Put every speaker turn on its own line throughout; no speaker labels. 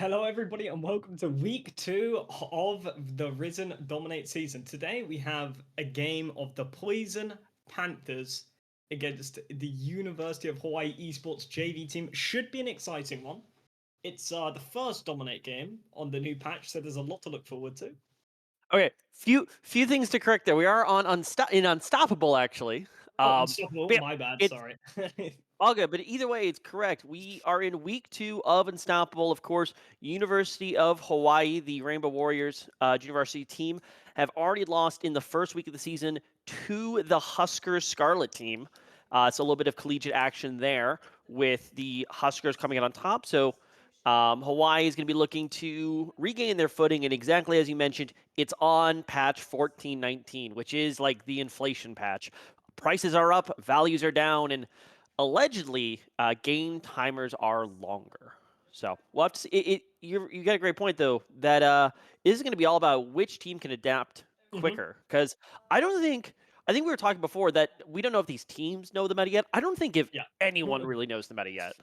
Hello, everybody, and welcome to week 2 of the Risen Dominate season. Today, we have a game of the Poison Panthers against the University of Hawaii Esports JV team. Should be an exciting one. It's the first Dominate game on the new patch, so there's a lot to look forward to.
Okay, few things to correct there. We are on Unstoppable actually.
Oh,
But
unstoppable.
yeah,
My bad.
it's
Sorry.
all good. But either way, it's correct. We are in week 2 of Unstoppable. Of course, University of Hawaii, the Rainbow Warriors University team, have already lost in the first week of the season to the Huskers Scarlet team. It's a little bit of collegiate action there with the Huskers coming out on top. So Hawaii is going to be looking to regain their footing, and exactly as you mentioned, it's on patch 1419, which is like the inflation patch. Prices are up, values are down, and allegedly game timers are longer. So we'll have to see. You got a great point though that this is going to be all about which team can adapt
hmm
quicker. Because I don't think I think we were talking before that we don't know if these teams know the meta yet. I don't think if
Yeah.
anyone really knows the meta yet.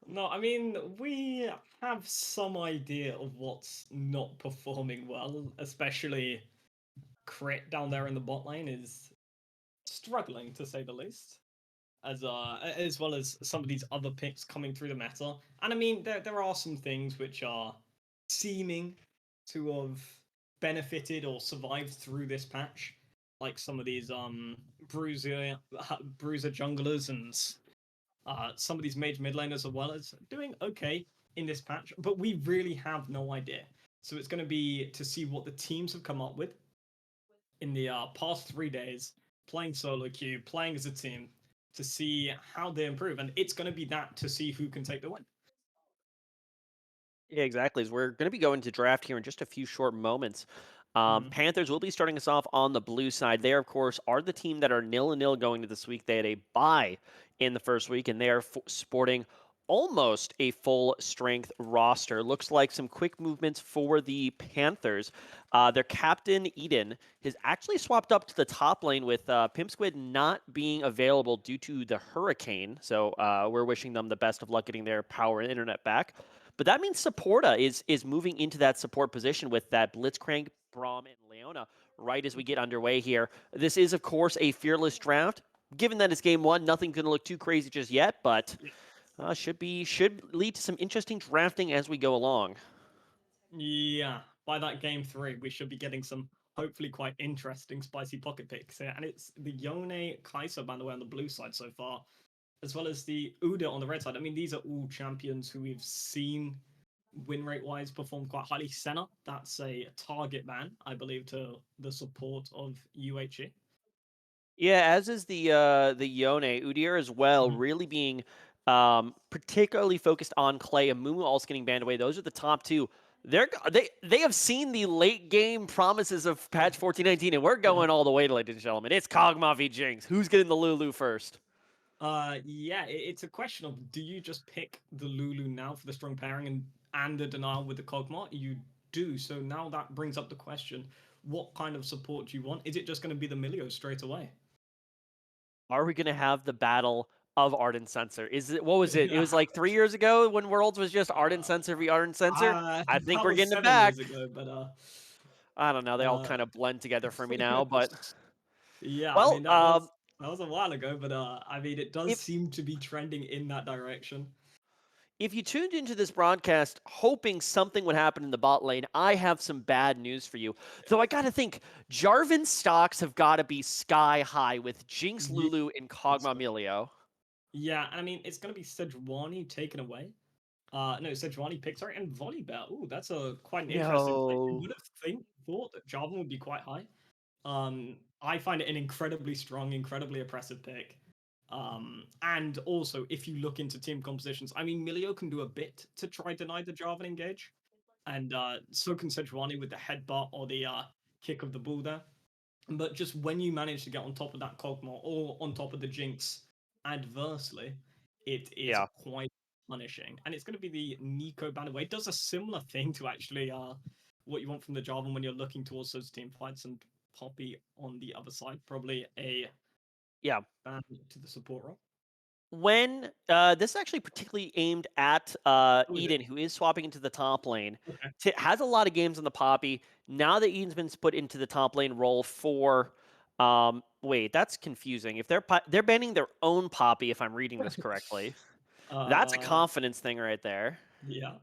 No, I mean, we have some idea of what's not performing well, especially Crit down there in the bot lane is struggling to say the least, as well as some of these other picks coming through the meta. And I mean, there are some things which are seeming to have benefited or survived through this patch, like some of these bruiser junglers and some of these mage mid laners as well as doing okay in this patch, but we really have no idea. So it's going to be to see what the teams have come up with in the past 3 days, playing solo queue, playing as a team, to see how they improve. And it's going to be that to see who can take the win.
Yeah, exactly. As we're going to be going to draft here in just a few short moments.
Mm-hmm.
Panthers will be starting us off on the blue side. They, of course, are the team that are 0-0 going to this week. They had a bye in the first week, and they are sporting almost a full strength roster. Looks like some quick movements for the Panthers. Their captain, Eden, has actually swapped up to the top lane with Pimp Squid not being available due to the hurricane. So we're wishing them the best of luck getting their power and internet back. But that means Supporta is moving into that support position with that Blitzcrank, Braum, and Leona right as we get underway here. This is, of course, a fearless draft. Given that it's game one, nothing's going to look too crazy just yet, but should lead to some interesting drafting as we go along.
Yeah, by that game 3, we should be getting some hopefully quite interesting spicy pocket picks here. And it's the Yone Kaiser, by the way, on the blue side so far, as well as the Uda on the red side. I mean, these are all champions who we've seen win rate wise perform quite highly. Senna, that's a target man, I believe, to the support of UHE.
Yeah, as is the Yone Udyr as well,
Mhm.
really being particularly focused on Clay and Mumu also getting banned away. Those are the top two. They have seen the late game promises of patch 1419, and we're going all the way, ladies and gentlemen. It's Kog'Maw v Jinx. Who's getting the Lulu first?
Yeah, it's a question of do you just pick the Lulu now for the strong pairing and the denial with the Kog'Maw? You do. So now that brings up the question: what kind of support do you want? Is it just going to be the Milio straight away?
Are we going to have the battle of Ardent Sensor? Is it what was it? It
Yeah,
was like 3 years ago when Worlds was just Ardent Sensor v Ardent Sensor. I think
that
we're
was
getting it
7 years
back.
ago, but
I don't know. They all
uh,
kind of blend together for me now, but
yeah, I
well,
mean that was a while ago, but I mean it does
if
seem to be trending in that direction.
If you tuned into this broadcast hoping something would happen in the bot lane, I have some bad news for you. Though I gotta think, Jarvan stocks have gotta be sky high with Jinx,
Yeah,
Lulu, and Kog'Maw Milio.
yeah, and I mean it's going to be Sejuani taken away. No, Sejuani picked, sorry, and Volibear. Ooh, that's a quite an interesting play. You
No.
would have thought that Jarvan would be quite high. I find it an incredibly strong, incredibly oppressive pick. And also, if you look into team compositions, I mean, Milio can do a bit to try deny the Jarvan engage, and so can Sejuani with the headbutt or the kick of the bull there. But just when you manage to get on top of that Kog'Maw or on top of the Jinx adversely, it is
Yeah.
quite punishing. And it's going to be the Nico banner way. It does a similar thing to actually what you want from the Jarvan when you're looking towards those team fights, and Poppy on the other side, probably a
Yeah.
ban to the support role.
When this is actually particularly aimed at
Oh, is it?
Eden, who is swapping into the top lane,
Okay.
has a lot of games on the Poppy. Now that Eden's been put into the top lane role for, wait, that's confusing. If they're banning their own Poppy, if I'm reading this correctly, that's a
uh,
confidence thing right there.
yeah.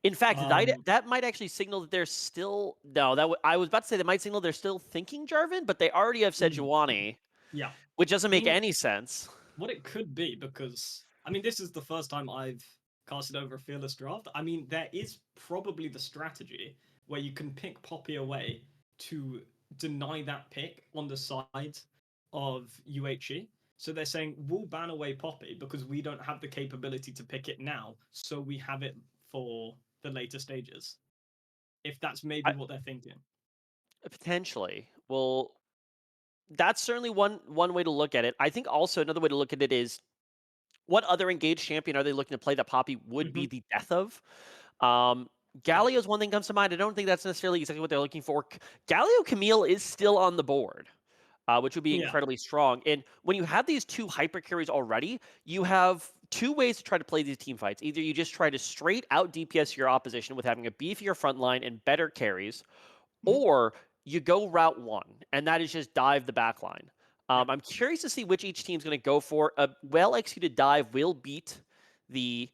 In fact,
Um,
that might actually signal that they're still no. I was about to say that might signal they're still thinking Jarvan, but they already have
okay.
Sejuani,
Yeah.
which doesn't
I
make
mean,
any sense.
what it could be, because I mean, this is the first time I've casted over a fearless draft. I mean, there is probably the strategy where you can pick Poppy away to deny that pick on the side of UHE. So they're saying we'll ban away Poppy because we don't have the capability to pick it now, so we have it for the later stages. If that's maybe
I,
what they're thinking.
potentially, well, that's certainly one way to look at it. I think also another way to look at it is what other engaged champion are they looking to play that Poppy would
Hmm.
be the death of? Um,
Yeah.
Galio's one thing comes to mind. I don't think that's necessarily exactly what they're looking for. Galio Camille is still on the board, which would be
Yeah.
incredibly strong. And when you have these two hyper carries already, you have two ways to try to play these team fights. Either you just try to straight out DPS your opposition with having a beefier front line and better carries,
Hmm.
or you go route one, and that is just dive the back line.
Yeah.
I'm curious to see which each team's going to go for. A well executed dive the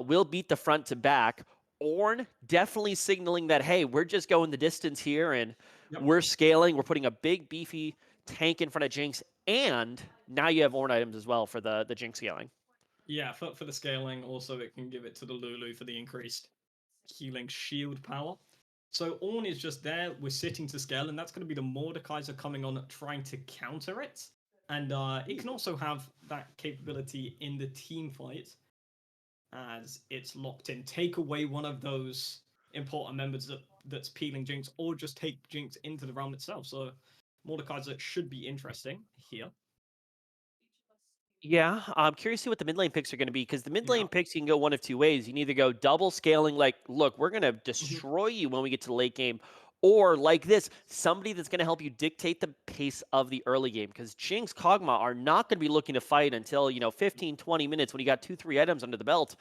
will beat the front to back. Orn definitely signaling that hey, we're just going the distance here, and
Yep.
we're scaling. We're putting a big beefy tank in front of Jinx, and now you have Orn items as well for the Jinx scaling.
Yeah, for the scaling, also it can give it to the Lulu for the increased healing shield power. So Ornn is just there, we're sitting to scale, and that's going to be the Mordekaiser coming on trying to counter it. And it can also have that capability in the team fight as it's locked in. Take away one of those important members that's peeling Jinx, or just take Jinx into the realm itself. So Mordekaiser should be interesting here.
Yeah, I'm curious to see what the mid lane picks are going to be because the mid lane
Yeah.
picks you can go one of two ways. You can either go double scaling, like, look, we're going to
Mhm.
destroy you when we get to the late game, or like this, somebody that's going to help you dictate the pace of the early game because Jinx, Kog'Maw are not going to be looking to fight until, 15, 20 minutes when you got 2, 3 items under the belt.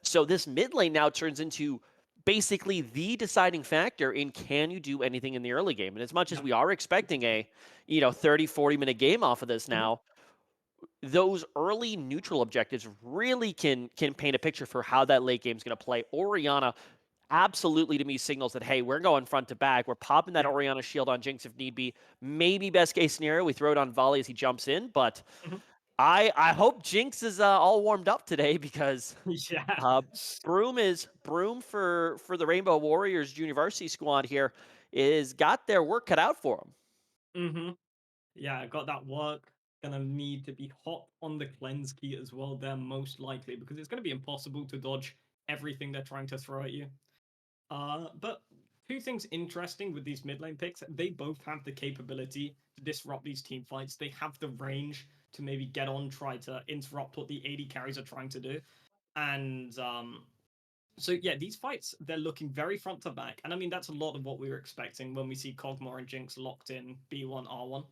So this mid lane now turns into basically the deciding factor in can you do anything in the early game. And as much as
Yeah.
we are expecting a, 30, 40-minute game off of this
Mhm.
now, those early neutral objectives really can paint a picture for how that late game is going to play. Orianna absolutely to me signals that hey, we're going front to back. We're popping that
Yeah.
Orianna shield on Jinx if need be. Maybe best case scenario, we throw it on volley as he jumps in. But
Mhm.
I hope Jinx is all warmed up today because
Yeah.
uh, Broom for the Rainbow Warriors Junior Varsity squad here is got their work cut out for them.
Hmm. Yeah, I got that work. Gonna need to be hot on the cleanse key as well there, most likely, because it's gonna be impossible to dodge everything they're trying to throw at you. But two things interesting with these mid lane picks, they both have the capability to disrupt these team fights. They have the range to maybe get on, try to interrupt what the AD carries are trying to do. And so yeah, these fights they're looking very front to back, and I mean that's a lot of what we were expecting when we see Kog'Maw and Jinx locked in B1 R1,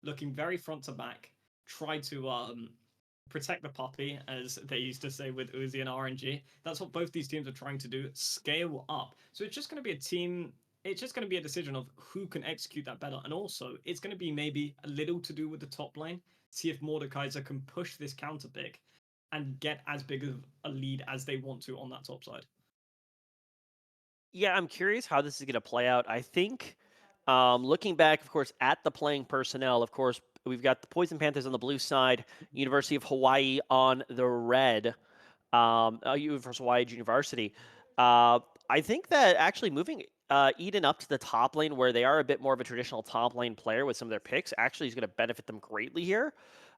looking very front to back. Try to protect the puppy, as they used to say with Uzi and RNG. That's what both these teams are trying to do. Scale up. So it's just going to be a team. It's just going to be a decision of who can execute that better, and also it's going to be maybe a little to do with the top lane. See if Mordekaiser can push this counter pick and get as big of a lead as they want to on that top side.
Yeah, I'm curious how this is going to play out. I think, looking back, of course, at the playing personnel, of course, we've got the Poison Panthers on the blue side, University of Hawaii on the red, University of Hawaii Junior Varsity. I think that actually moving Eden up to the top lane, where they are a bit more of a traditional top lane player with some of their picks, actually is going to benefit them greatly here.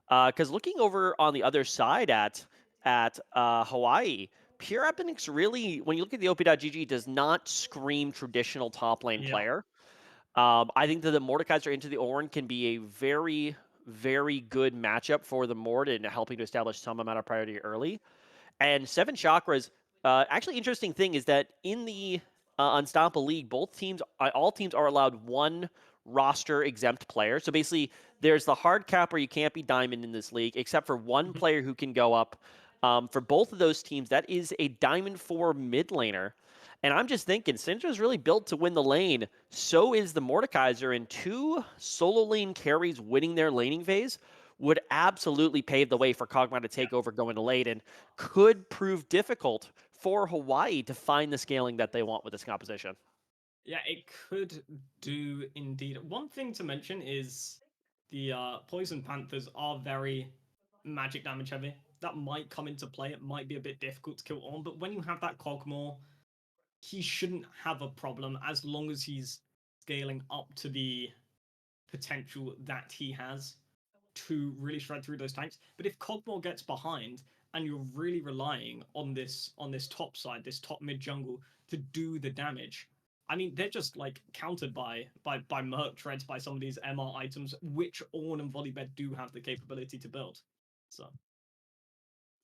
Because looking over on the other side at Hawaii, Pure Epic's really, when you look at the OP.GG, does not scream traditional top lane
Yeah.
player. I think that the Mordekaiser into the Ornn can be a very, very good matchup for the Mord in helping to establish some amount of priority early. And Seven Chakras, actually interesting thing is that in the Unstoppable League, all teams are allowed one roster exempt player. So basically, There's the hard cap where you can't be diamond in this league, except for one
Mhm.
player who can go up. For both of those teams, that is a diamond 4 mid laner. And I'm just thinking, Syndra's really built to win the lane. So is the Mordekaiser, and two solo lane carries winning their laning phase would absolutely pave the way for Kog'Maw to
Yeah.
take over going to late, and could prove difficult for Hawaii to find the scaling that they want with this composition.
Yeah, it could do indeed. One thing to mention is the Poison Panthers are very magic damage heavy. That might come into play. It might be a bit difficult to kill on, but when you have that Cogmore, he shouldn't have a problem as long as he's scaling up to the potential that he has to really shred through those tanks. But if Cogmore gets behind and you're really relying on this top side, this top mid jungle to do the damage, I mean they're just like countered by Merc treads, by some of these MR items, which Ornn and Volleybed do have the capability to build. So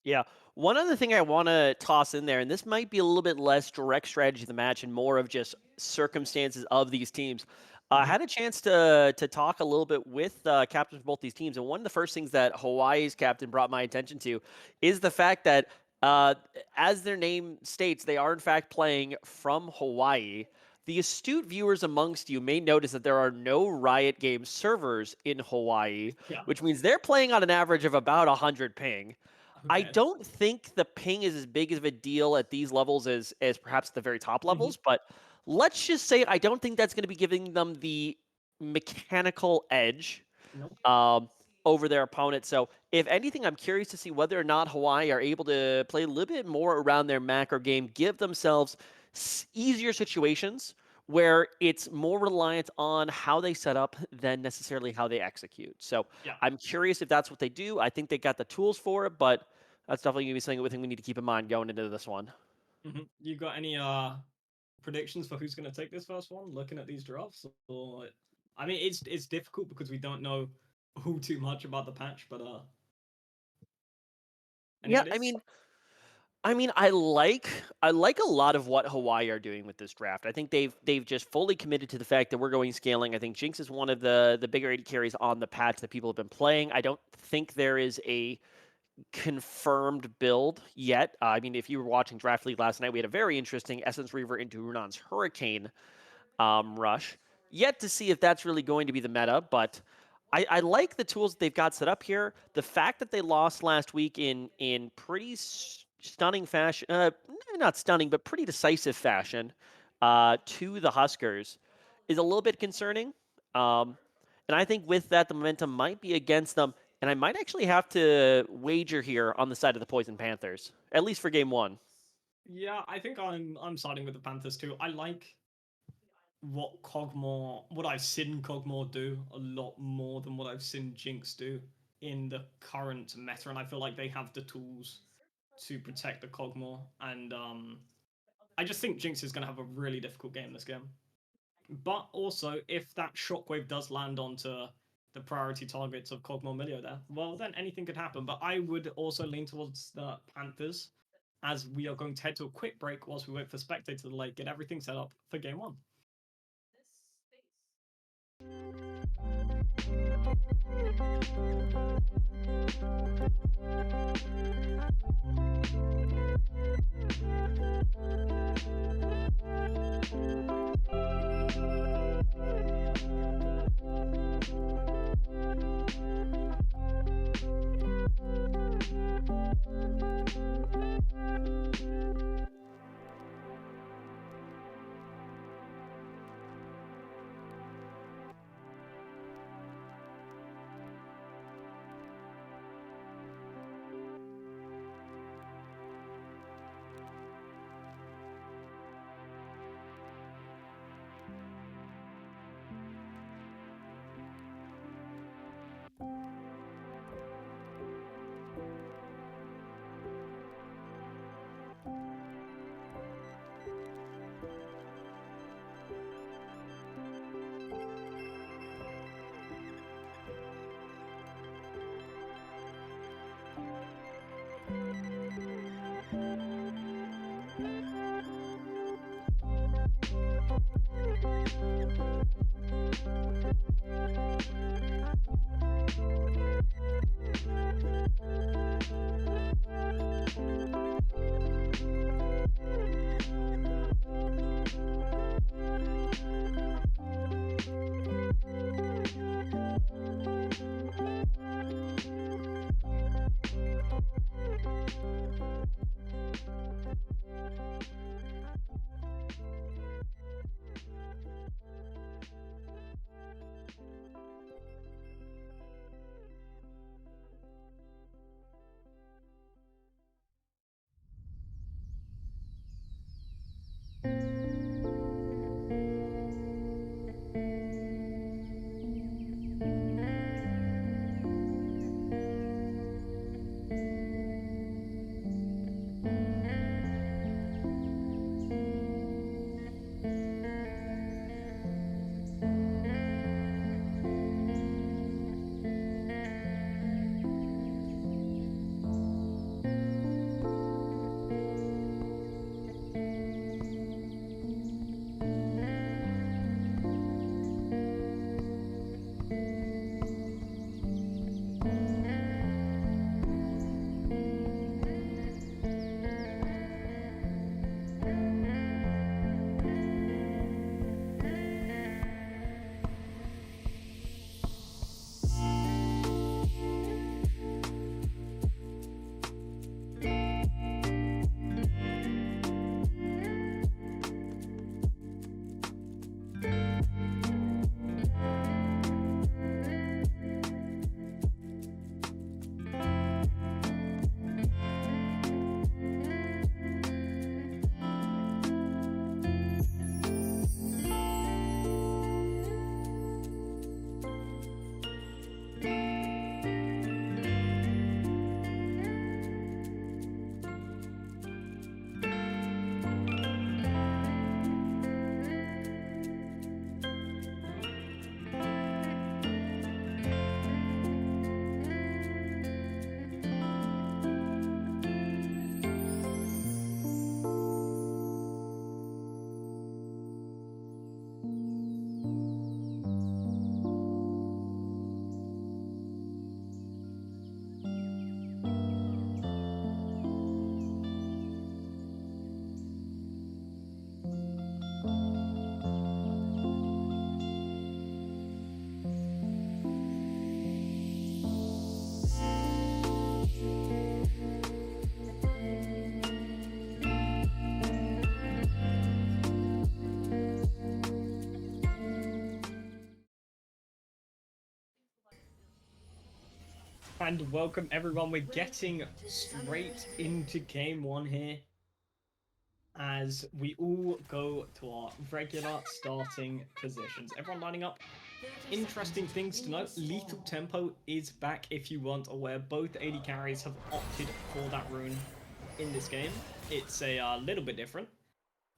Yeah. One other thing I want to toss in there, and this might be a little bit less direct strategy of the match and more of just circumstances of these teams. I
mhm.
had a chance to talk a little bit with captains of both these teams, and one of the first things that Hawaii's captain brought my attention to is the fact that, uh, as their name states, they are in fact playing from Hawaii. The astute viewers amongst you may notice that there are no Riot Games servers in Hawaii,
Yeah.
which means they're playing on an average of about 100 ping. I
Okay.
don't think the ping is as big of a deal at these levels as perhaps the very top
Mhm.
levels, but let's just say I don't think that's going to be giving them the mechanical edge
Nope.
um, over their opponent. So, if anything, I'm curious to see whether or not Hawaii are able to play a little bit more around their macro game, give themselves easier situations where it's more reliant on how they set up than necessarily how they execute. So,
Yeah.
I'm curious if that's what they do. I think they got the tools for it, but that's definitely going to be something we need to keep in mind going into this one.
You got any predictions for who's going to take this first one? Looking at these drafts, or I mean, it's difficult because we don't know who too much about the patch. But any
Yeah,
ideas?
I like a lot of what Hawaii are doing with this draft. I think they've just fully committed to the fact that we're going scaling. I think Jinx is one of the bigger AD carries on the patch that people have been playing. I don't think there is a confirmed build yet. I mean, if you were watching Draft League last night, we had a very interesting Essence Reaver into Runan's Hurricane rush. Yet to see if that's really going to be the meta, but I like the tools that they've got set up here. The fact that they lost last week in pretty stunning fashion, not stunning, but pretty decisive fashion to the Huskers is a little bit concerning. Um, and I think with that, the momentum might be against them. And I might actually have to wager here on the side of the Poison Panthers, at least for game one.
Yeah, I think I'm siding with the Panthers too. I like what I've seen Cogmore do a lot more than what I've seen Jinx do in the current meta, and I feel like they have the tools to protect the Cogmore. And I just think Jinx is going to have a really difficult game this game. But also, if that shockwave does land onto the priority targets of Cogmore Milio there, well, then anything could happen. But I would also lean towards the Panthers, as we are going to head to a quick break whilst we wait for Spectator to like get everything set up for game one. And welcome everyone. We're getting straight into game one here as we all go to our regular starting positions. Everyone lining up. Interesting things to note. Lethal Tempo is back if you weren't aware. Both AD carries have opted for that rune in this game. It's a little bit different.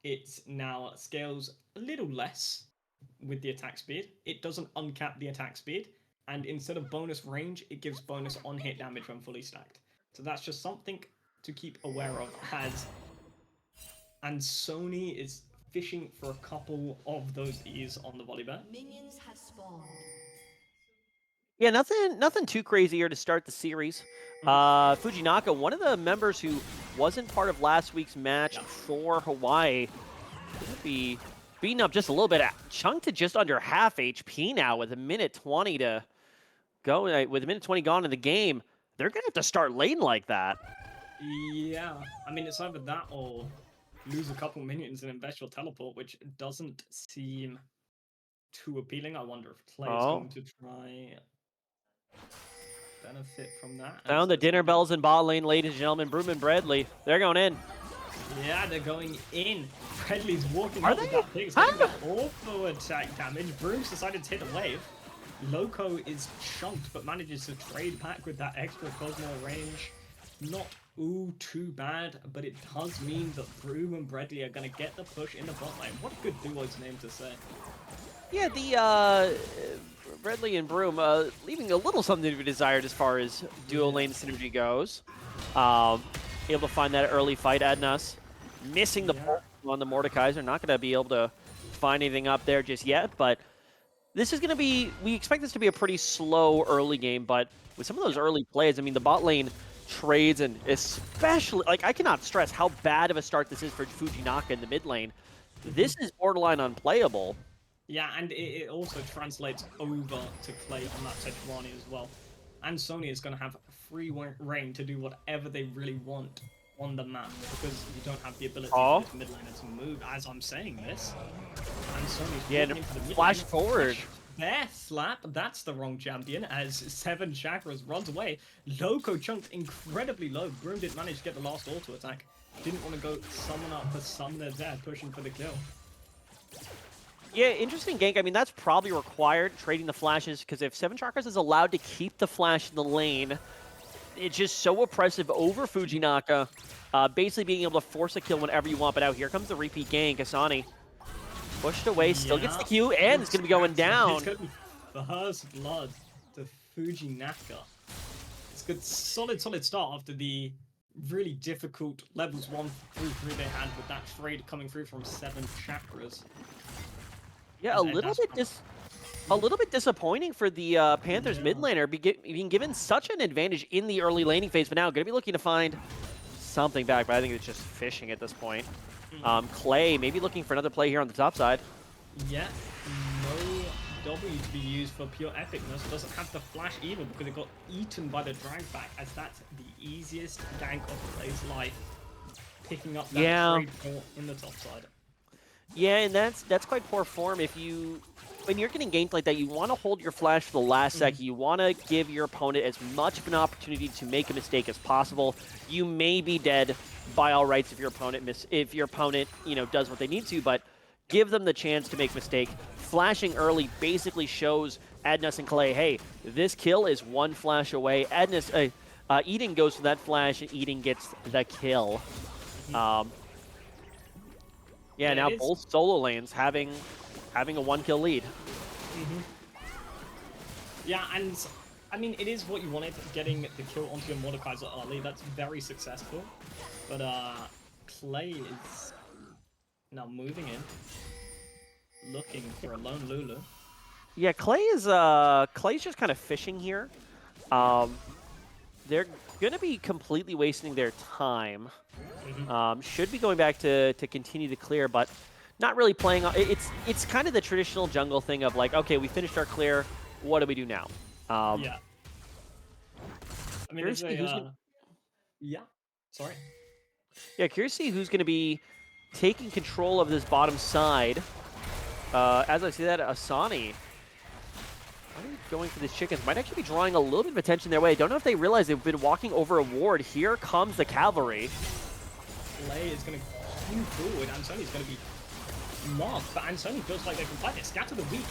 It now scales a little less with the attack speed. It doesn't uncap the attack speed, and instead of bonus range, it gives bonus on-hit damage when fully stacked. So that's just something to keep aware of. And Sony is fishing for a couple of those E's on the volley bet.
Minions have spawned.
Yeah, nothing too crazy here to start the series. Fujinaka, one of the members who wasn't part of last week's match for Hawaii, going to be beaten up just a little bit, chunked to just under half HP now with a minute 20 to go. With a minute 20 gone in the game, they're going to have to start lane like that.
Yeah, I mean, it's either that or lose a couple minions and invest your teleport, which doesn't seem too appealing. I wonder if Clay is going to try benefit from that.
Found the dinner bells in bot lane, ladies and gentlemen. Broom and Bradley, they're going in.
Yeah, they're going in. Bradley's walking up with that pig. Getting that awful attack damage. Broom's decided to hit a wave. Loco is chunked, but manages to trade back with that extra Cosmo range. Not too bad, but it does mean that Broom and Bradley are going to get the push in the bot lane. What a good duo's name to say.
Yeah, the Bradley and Broom leaving a little something to be desired as far as duo lane synergy goes. Able to find that early fight. Adnas missing the pulse on the Mordekaiser. Not going to be able to find anything up there just yet, but this is going to be, we expect this to be a pretty slow early game, but with some of those early plays, I mean, the bot lane trades, and especially, like, I cannot stress how bad of a start this is for Fujinaka in the mid lane. This is borderline unplayable.
Yeah, and it also translates over to Clay on that Sejuani as well. And Sony is going to have free reign to do whatever they really want on the map, because you don't have the ability for this mid laner to move as I'm saying this. And Sony's
into the mid flash forward.
There, Slap, that's the wrong champion, as 7 Chakras runs away. Loco chunked incredibly low. Broom didn't manage to get the last auto attack. Didn't want to go summon up the summoner there, pushing for the kill.
Yeah, interesting gank. I mean, that's probably required, trading the flashes, because if 7 Chakras is allowed to keep the flash in the lane, it's just so oppressive over Fujinaka, basically being able to force a kill whenever you want. But out here comes the repeat gank. Asani pushed away, still gets the Q, and it's going to be going down.
It's going to be first blood to Fujinaka. It's a good, solid start after the really difficult levels 1 through 3 they had with that trade coming through from 7 Chakras.
Yeah, a little bit disappointing for the Panthers mid laner, being given such an advantage in the early laning phase, but now going to be looking to find something back, but I think it's just fishing at this point. Clay maybe looking for another play here on the top side.
Yeah, no W to be used for pure epicness. Doesn't have the flash either because it got eaten by the drag back, as that's the easiest gank of Clay's life. Picking up that trade point in the top side.
Yeah, and that's quite poor form. When you're getting ganked like that, you want to hold your flash for the last second. You want to give your opponent as much of an opportunity to make a mistake as possible. You may be dead by all rights if your opponent does what they need to, but give them the chance to make a mistake. Flashing early basically shows Adnas and Clay, hey, this kill is 1 flash away. Eden goes for that flash, and Eden gets the kill. Yeah, now both solo lanes having a 1-kill lead.
Yeah, and I mean, it is what you wanted, getting the kill onto your Mordekaiser early. That's very successful. But Clay is now moving in, looking for a lone Lulu.
Yeah, Clay's just kind of fishing here. They're going to be completely wasting their time. Should be going back to continue the clear, but not really playing. It's kind of the traditional jungle thing of like, okay, we finished our clear. What do we do now?
Yeah. I mean, yeah. Sorry.
Yeah, curious to see who's going to be taking control of this bottom side. As I see that, Asani Going for these chickens might actually be drawing a little bit of attention their way. I don't know if they realize they've been walking over a ward. Here comes the cavalry.
Play is going to continue forward. Ansoni's going to be marked, but Ansoni feels like they can fight it. Scatter the Weak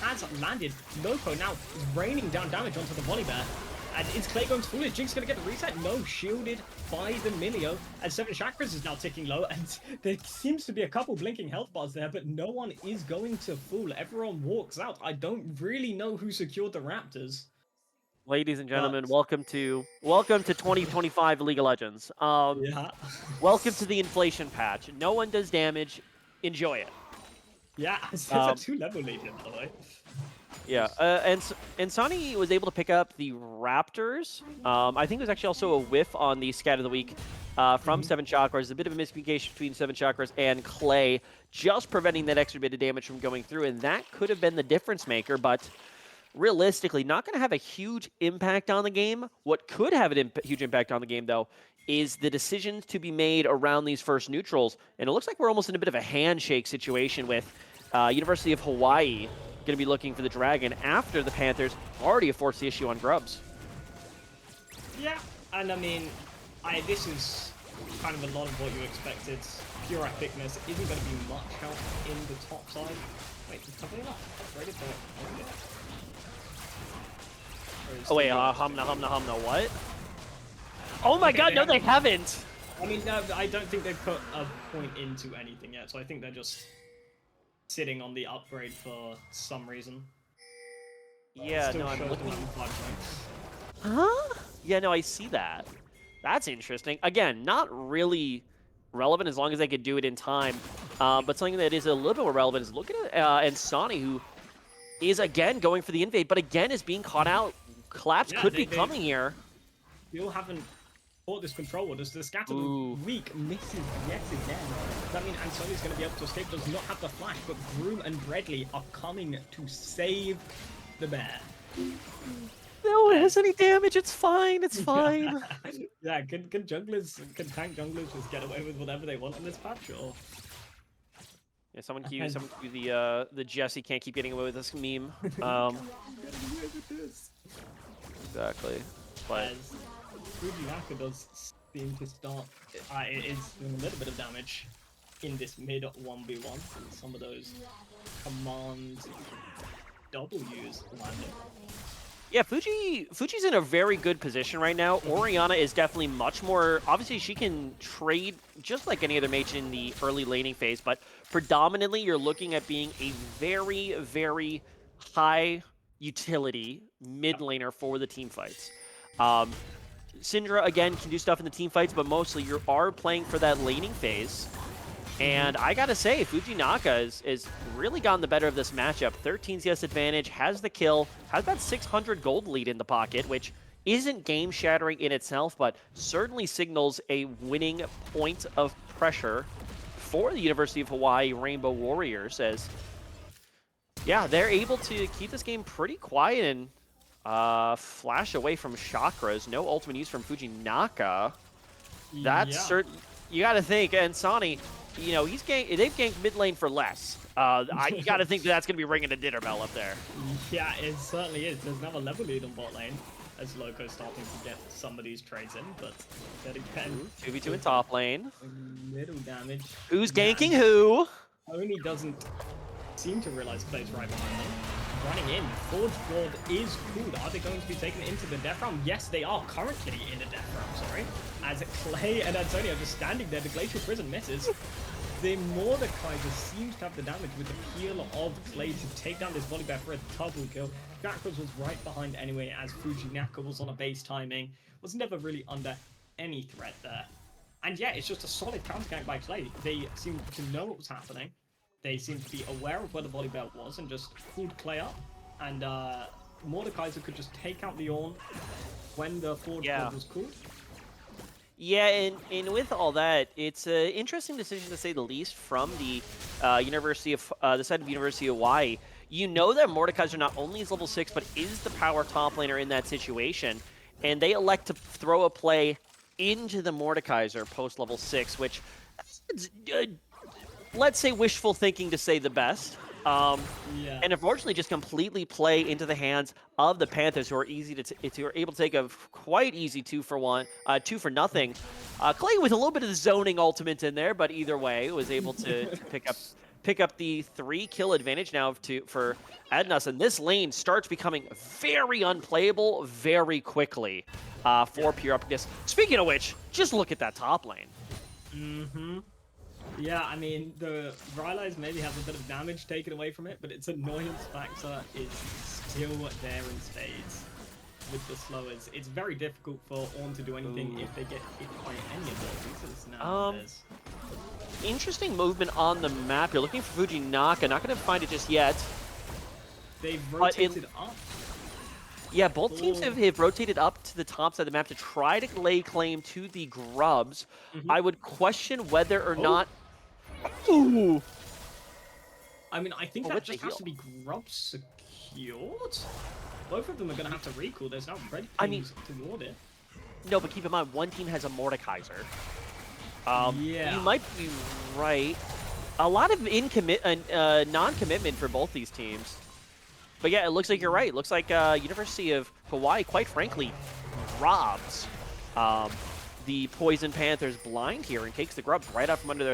has landed. Loco now is raining down damage onto the Volibear. And is Clay going to fool it? Jinx going to get the reset? No, shielded by the Milio. And 7 Chakras is now ticking low. And there seems to be a couple blinking health bars there, but no one is going to fool. Everyone walks out. I don't really know who secured the Raptors.
Ladies and gentlemen, welcome to 2025 League of Legends.
Yeah.
Welcome to the inflation patch. No one does damage. Enjoy it.
Yeah, it's a 2-level lead, by the way.
Yeah, and Sonny was able to pick up the Raptors. I think it was actually also a whiff on the Scat of the Week from 7 Chakras. A bit of a miscommunication between 7 Chakras and Clay, just preventing that extra bit of damage from going through, and that could have been the difference maker, but realistically, not going to have a huge impact on the game. What could have a huge impact on the game, though, is the decisions to be made around these first neutrals, and it looks like we're almost in a bit of a handshake situation with University of Hawaii going to be looking for the Dragon after the Panthers already have forced the issue on Grubs.
Yeah, and I mean, this is kind of a lot of what you expected. Pure epicness isn't going to be much help in the top side. Wait, have they not upgraded
Oh wait, humna, what? Oh my god, no they haven't!
I mean, no, I don't think they've put a point into anything yet, so I think they're just sitting on the upgrade for some reason.
Yeah, no, I'm looking. Huh? Yeah, no, I see that. That's interesting. Again, not really relevant as long as they could do it in time. But something that is a little bit more relevant is looking at Ansani, who is again going for the invade, but again is being caught out. Collapse could be coming here.
Still haven't caught this control. Does the Scatter Weak misses yet again? Does that mean Ansoni's going to be able to escape? Does not have the flash, but Groom and Redley are coming to save the bear.
No one has any damage. It's fine. It's fine.
Yeah, can tank junglers just get away with whatever they want in this patch, or?
Yeah, someone cue the Jesse can't keep getting away with this meme. Exactly. But
Fujinaka does seem to start. It is doing a little bit of damage in this mid 1v1. Some of those command W's landing.
Yeah, Fuji's in a very good position right now. Orianna is definitely much more... Obviously, she can trade just like any other mage in the early laning phase, but predominantly you're looking at being a very, very high utility mid laner for the team fights. Syndra, again, can do stuff in the team fights, but mostly you are playing for that laning phase. And I gotta say, Fujinaka is really gotten the better of this matchup. 13 CS advantage, has the kill, has that 600 gold lead in the pocket, which isn't game-shattering in itself, but certainly signals a winning point of pressure for the University of Hawaii Rainbow Warriors, as, yeah, they're able to keep this game pretty quiet and flash away from chakras. No ultimate use from Fujinaka. That's certain. You gotta think, and Sani, you know, they've ganked mid lane for less. You got to think that's going to be ringing a dinner bell up there.
Yeah, it certainly is. There's now a level lead on bot lane as Loco's starting to get some of these trades in, but then again...
2v2 in top lane.
Little damage.
Who's ganking who?
Only doesn't seem to realize Clay's right behind them. Running in. Forge Ward is cool. Are they going to be taken into the death realm? Yes, they are currently in the death realm, sorry. As Clay and Antonio are just standing there. The Glacial Prison misses. The Mordekaiser seems to have the damage with the heal of Clay to take down this Volibear for a double kill. Chakras was right behind anyway, as Fujinaka was on a base timing. Was never really under any threat there. And yeah, it's just a solid counter gank by Clay. They seem to know what was happening. They seem to be aware of where the Volibear was and just pulled Clay up. And Mordekaiser could just take out the Ornn when the Forge Ward was cooled.
Yeah, and with all that, it's an interesting decision to say the least from the the side of University of Hawaii. You know that Mordekaiser not only is level 6, but is the power top laner in that situation, and they elect to throw a play into the Mordekaiser post level 6, which let's say wishful thinking to say the best.
Yeah.
And unfortunately just completely play into the hands of the Panthers, who are who are able to take a quite easy 2 for nothing. Clay with a little bit of the zoning ultimate in there, but either way was able to pick up the 3-kill advantage now for Ednas, and this lane starts becoming very unplayable very quickly for Pure Upness. Speaking of which, just look at that top lane.
Mm-hmm. Yeah, I mean, the Rylai's maybe have a bit of damage taken away from it, but its annoyance factor is still there in spades with the slowers. It's very difficult for Ornn to do anything if they get hit by any of those. This is now
Interesting movement on the map. You're looking for Fujinaka. Not going to find it just yet.
They've rotated up.
Yeah, both teams have rotated up to the top side of the map to try to lay claim to the grubs. I would question whether or not... Ooh!
I mean, I think that just has to be grub secured. Both of them are going to have to recall. There's no red teams toward it.
No, but keep in mind, one team has a Mordekaiser.
Yeah.
You might be right. A lot of non-commitment for both these teams. But yeah, it looks like you're right. It looks like University of Hawaii, quite frankly, robs the Poison Panthers blind here and takes the grubs right out from under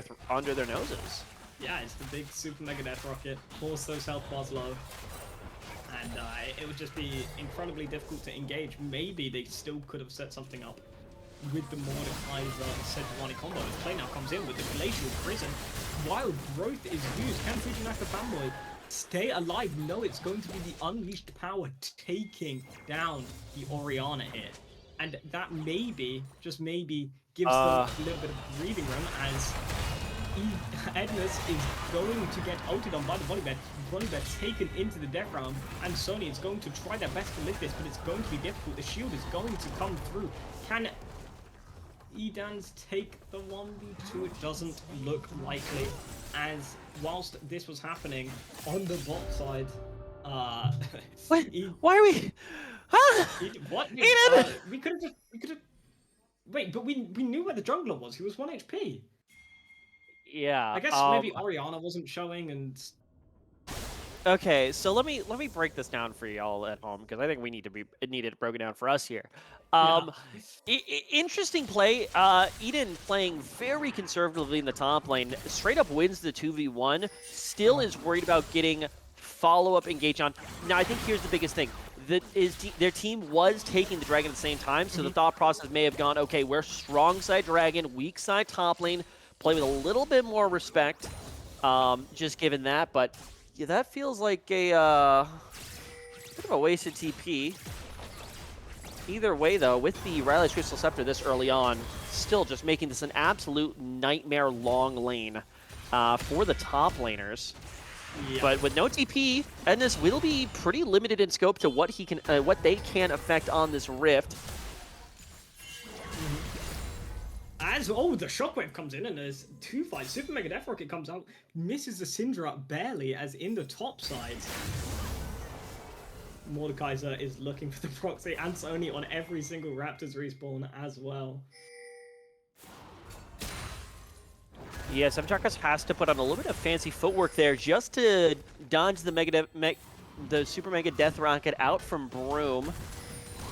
their noses.
Yeah, it's the big Super Mega Death Rocket. Force those health bars low. And it would just be incredibly difficult to engage. Maybe they still could have set something up with the Mordekaiser Sejuani combo. His play now comes in with the Glacial Prison. Wild Growth is used. Can Fujinaka Fanboy stay alive? No, it's going to be the Unleashed Power taking down the Orianna here. And that maybe, just maybe, gives them a little bit of breathing room as Ednas is going to get ulted on by the Volibear. Volibear taken into the death realm, and Sony is going to try their best to live this, but it's going to be difficult. The shield is going to come through. Can Edans take the 1v2? It doesn't look likely, as whilst this was happening on the bot side,
what? Why are we? Huh?
What? We could have. Wait, but we knew where the jungler was. He was 1 HP.
Yeah.
I guess maybe Orianna wasn't showing, and
okay, so let me break this down for y'all at home, because I think it needed broken down for us here. Interesting play. Eden playing very conservatively in the top lane, straight up wins the 2v1. Still is worried about getting follow-up engage on. Now I think here's the biggest thing. Their team was taking the dragon at the same time, so the thought process may have gone, okay, we're strong side dragon, weak side top lane, play with a little bit more respect, just given that, but yeah, that feels like a bit of a wasted TP. Either way, though, with the Riley's Crystal Scepter this early on, still just making this an absolute nightmare long lane for the top laners. Yeah. But with no TP, Ednas will be pretty limited in scope to what they can affect on this rift.
As the shockwave comes in and there's 2 fights. Super Mega Death Rocket comes out, misses the Syndra barely, as in the top side. Mordekaiser is looking for the proxy, and Sony on every single Raptors respawn as well.
Yeah, Semtarkas has to put on a little bit of fancy footwork there just to dodge the Super Mega Death Rocket out from Broom.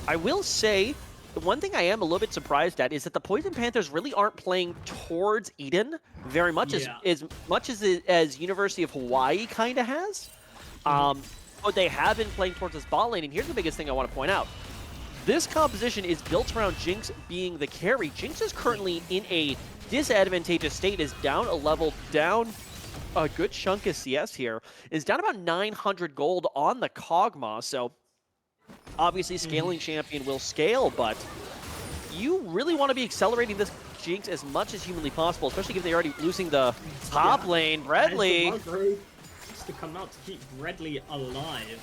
I will say, the one thing I am a little bit surprised at is that the Poison Panthers really aren't playing towards Eden very much, as much as University of Hawaii kind of has. But they have been playing towards this bot lane, and here's the biggest thing I want to point out. This composition is built around Jinx being the carry. Jinx is currently in a disadvantageous state, is down a level, down a good chunk of CS here, is down about 900 gold on the Kog'Maw, so obviously scaling champion will scale, but you really want to be accelerating this Jinx as much as humanly possible, especially if they're already losing the top lane. Bradley
just to come out to keep Bradley alive.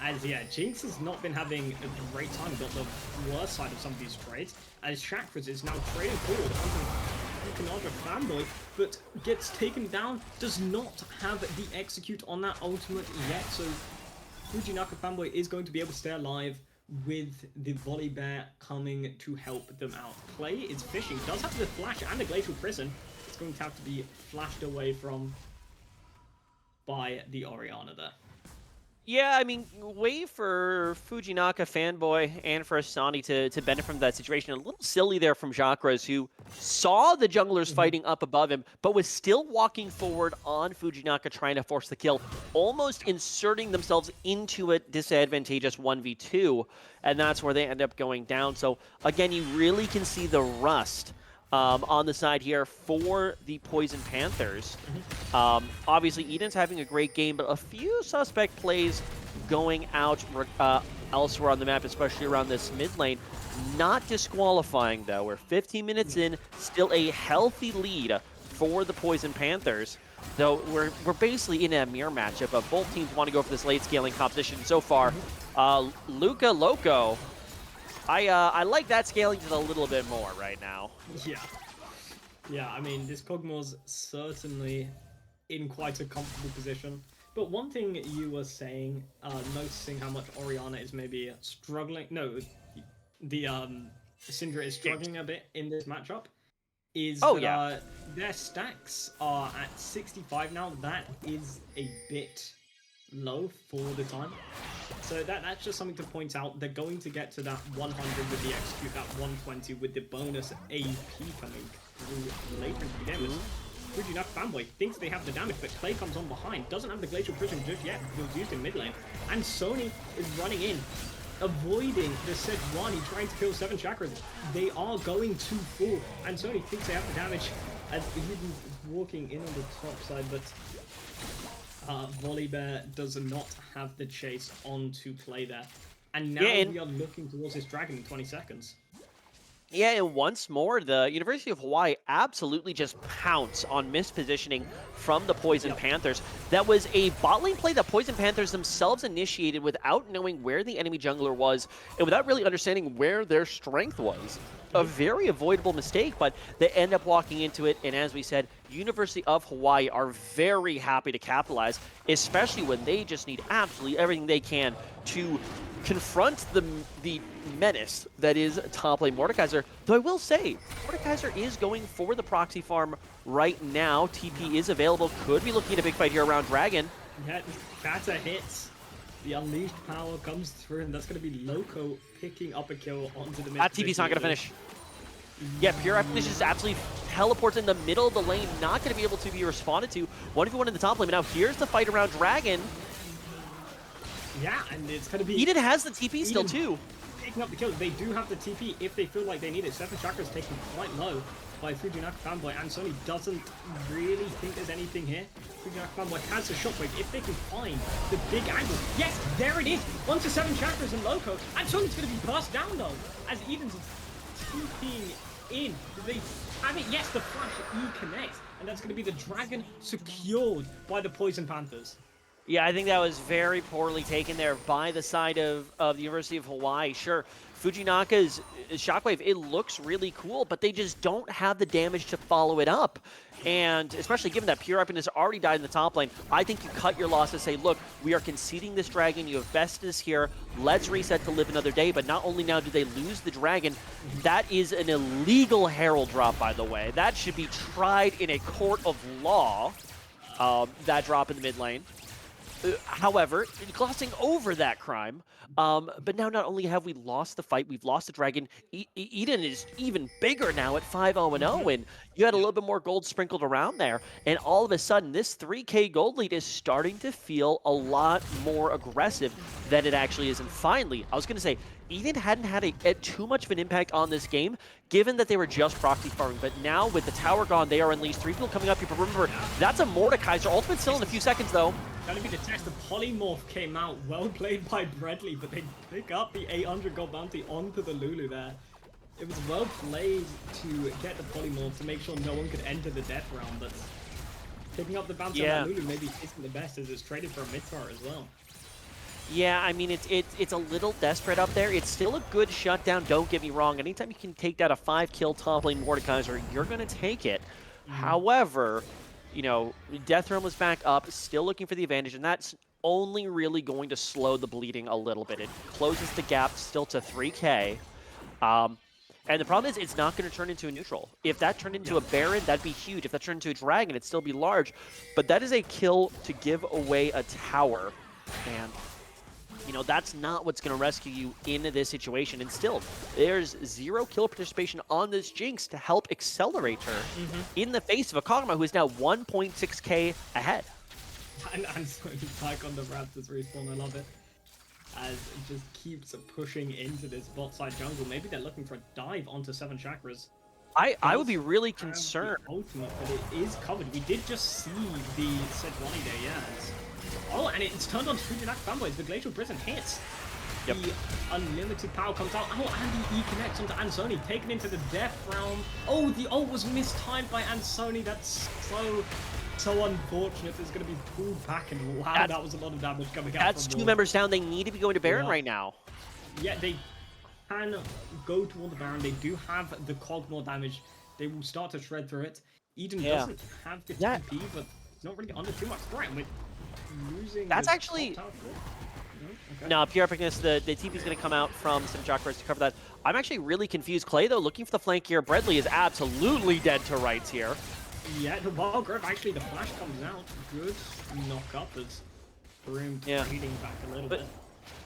As Jinx has not been having a great time, got the worst side of some of these trades, as Chakras is now trading forward onto Kanadra Fanboy, but gets taken down, does not have the execute on that ultimate yet, so Fujinaka Fanboy is going to be able to stay alive with the Volibear coming to help them out. Play is fishing, does have the flash and a Glacial Prison. It's going to have to be flashed away from. by the Oriana there.
Yeah, I mean, way for Fujinaka fanboy and for Asani to benefit from that situation. A little silly there from Jacques, who saw the junglers fighting up above him, but was still walking forward on Fujinaka trying to force the kill, almost inserting themselves into a disadvantageous 1v2, and that's where they end up going down. So again, you really can see the rust on the side here for the Poison Panthers. Obviously, Eden's having a great game, but a few suspect plays going out elsewhere on the map, especially around this mid lane. Not disqualifying, though. We're 15 minutes in, still a healthy lead for the Poison Panthers. Though we're basically in a mirror matchup of both teams want to go for this late scaling competition so far. Luca Loco, I like that scaling just a little bit more right now.
Yeah. Yeah, I mean, this Kog'Maw's certainly in quite a comfortable position. But one thing you were saying, noticing how much Oriana is maybe struggling. No, the Syndra is struggling a bit in this matchup. Is that their stacks are at 65 now. That is a bit low for the time. So that's just something to point out. They're going to get to that 100 with the execute, that 120 with the bonus AP coming through later into the game. Fujinaka fanboy thinks they have the damage, but Clay comes on behind. Doesn't have the Glacial Prison just yet. It was used in mid lane. And Sony is running in, avoiding the Sejuani trying to kill 7 chakras. They are going to fall. And Sony thinks they have the damage. And Eden's walking in on the top side, but Volibear does not have the chase on to play there. And now we are looking towards this dragon in 20 seconds.
Yeah, and once more, the University of Hawaii absolutely just pounce on mispositioning from the Poison Panthers. That was a bot lane play that Poison Panthers themselves initiated without knowing where the enemy jungler was and without really understanding where their strength was. A very avoidable mistake, but they end up walking into it, and as we said, University of Hawaii are very happy to capitalize, especially when they just need absolutely everything they can to confront the menace that is top lane Mordekaiser. Though I will say, Mordekaiser is going for the proxy farm right now. TP is available. Could be looking at a big fight here around Dragon.
Yeah, Kata hits. The unleashed power comes through, and that's going to be Loco picking up a kill onto the mid.
That TP's not going to finish. Yeah, Pure Finish just absolutely teleports in the middle of the lane. Not going to be able to be responded to. 1v1 in the top lane. But now here's the fight around Dragon.
Yeah, and it's going to be...
Eden has the TP still, too.
Picking up the kill. They do have the TP if they feel like they need it. 7 chakras taken quite low by Fujinaka fanboy, and Sony doesn't really think there's anything here. Fujinaka fanboy has a shockwave if they can find the big angle. Yes, there it is! 1 to 7 chakras and Loco, and Sony's going to be burst down though, as Eden's TPing in. Do they have it? Yes, the flash E connects, and that's going to be the dragon secured by the Poison Panthers.
Yeah, I think that was very poorly taken there by the side of the University of Hawaii. Sure, Fujinaka's Shockwave, it looks really cool, but they just don't have the damage to follow it up. And especially given that Pure Weapon has already died in the top lane, I think you cut your losses, say, look, we are conceding this dragon, you have bested us here, let's reset to live another day. But not only now do they lose the dragon, that is an illegal Herald drop, by the way. That should be tried in a court of law, that drop in the mid lane. However, glossing over that crime, but now not only have we lost the fight, we've lost the dragon. Eden is even bigger now at 5-0-0, and you had a little bit more gold sprinkled around there, and all of a sudden, this 3K gold lead is starting to feel a lot more aggressive than it actually is. And finally, I was going to say, Eden hadn't had too much of an impact on this game, given that they were just proxy farming. But now, with the tower gone, they are unleashed. 3 people coming up here. But remember, that's a Mordekaiser. Ultimate still in a few seconds, though.
Gonna be the test. The polymorph came out. Well played by Bradley, but they pick up the 800 gold bounty onto the Lulu there. It was well played to get the polymorph to make sure no one could enter the death realm, but picking up the bounty on that Lulu maybe isn't the best, as it's traded for a mid-tower as well.
Yeah, I mean, it's a little desperate up there. It's still a good shutdown, don't get me wrong. Anytime you can take down a 5-kill top lane Mordekaiser, you're going to take it. However, you know, Death Realm was back up, still looking for the advantage, and that's only really going to slow the bleeding a little bit. It closes the gap still to 3K. And the problem is it's not going to turn into a neutral. If that turned into a Baron, that'd be huge. If that turned into a Dragon, it'd still be large. But that is a kill to give away a tower. And, you know, that's not what's going to rescue you in this situation. And still, there's 0 kill participation on this Jinx to help accelerate her in the face of a Kog'Maw who is now 1.6k ahead.
And so he's back on the Raptors respawn, I love it. As it just keeps pushing into this bot side jungle. Maybe they're looking for a dive onto 7 chakras.
I would be really concerned.
Ultimate, but it is covered. We did just see the Sejuani there, yes. Oh, and it's turned on to Fujinak fanboys. The Glacial Prison hits.
Yep.
The unlimited power comes out. Oh, and the E connects onto Ansoni, taken into the death realm. Oh, the ult was mistimed by Ansoni. That's so unfortunate. It's going to be pulled back, and wow, that was a lot of damage coming out.
That's 2 members down. They need to be going to Baron right now.
Yeah, they can go toward the Baron. They do have the Kog'Maw damage. They will start to shred through it. Eden doesn't have the TP, but it's not really under too much threat. With losing.
That's actually. No, pure epicness. The TP is going to come out from some chakras to cover that. I'm actually really confused. Clay, though, looking for the flank here. Bredley is absolutely dead to rights here.
Yeah, the wild growth, actually, the flash comes out. Good knock up as Broom trading back a little bit.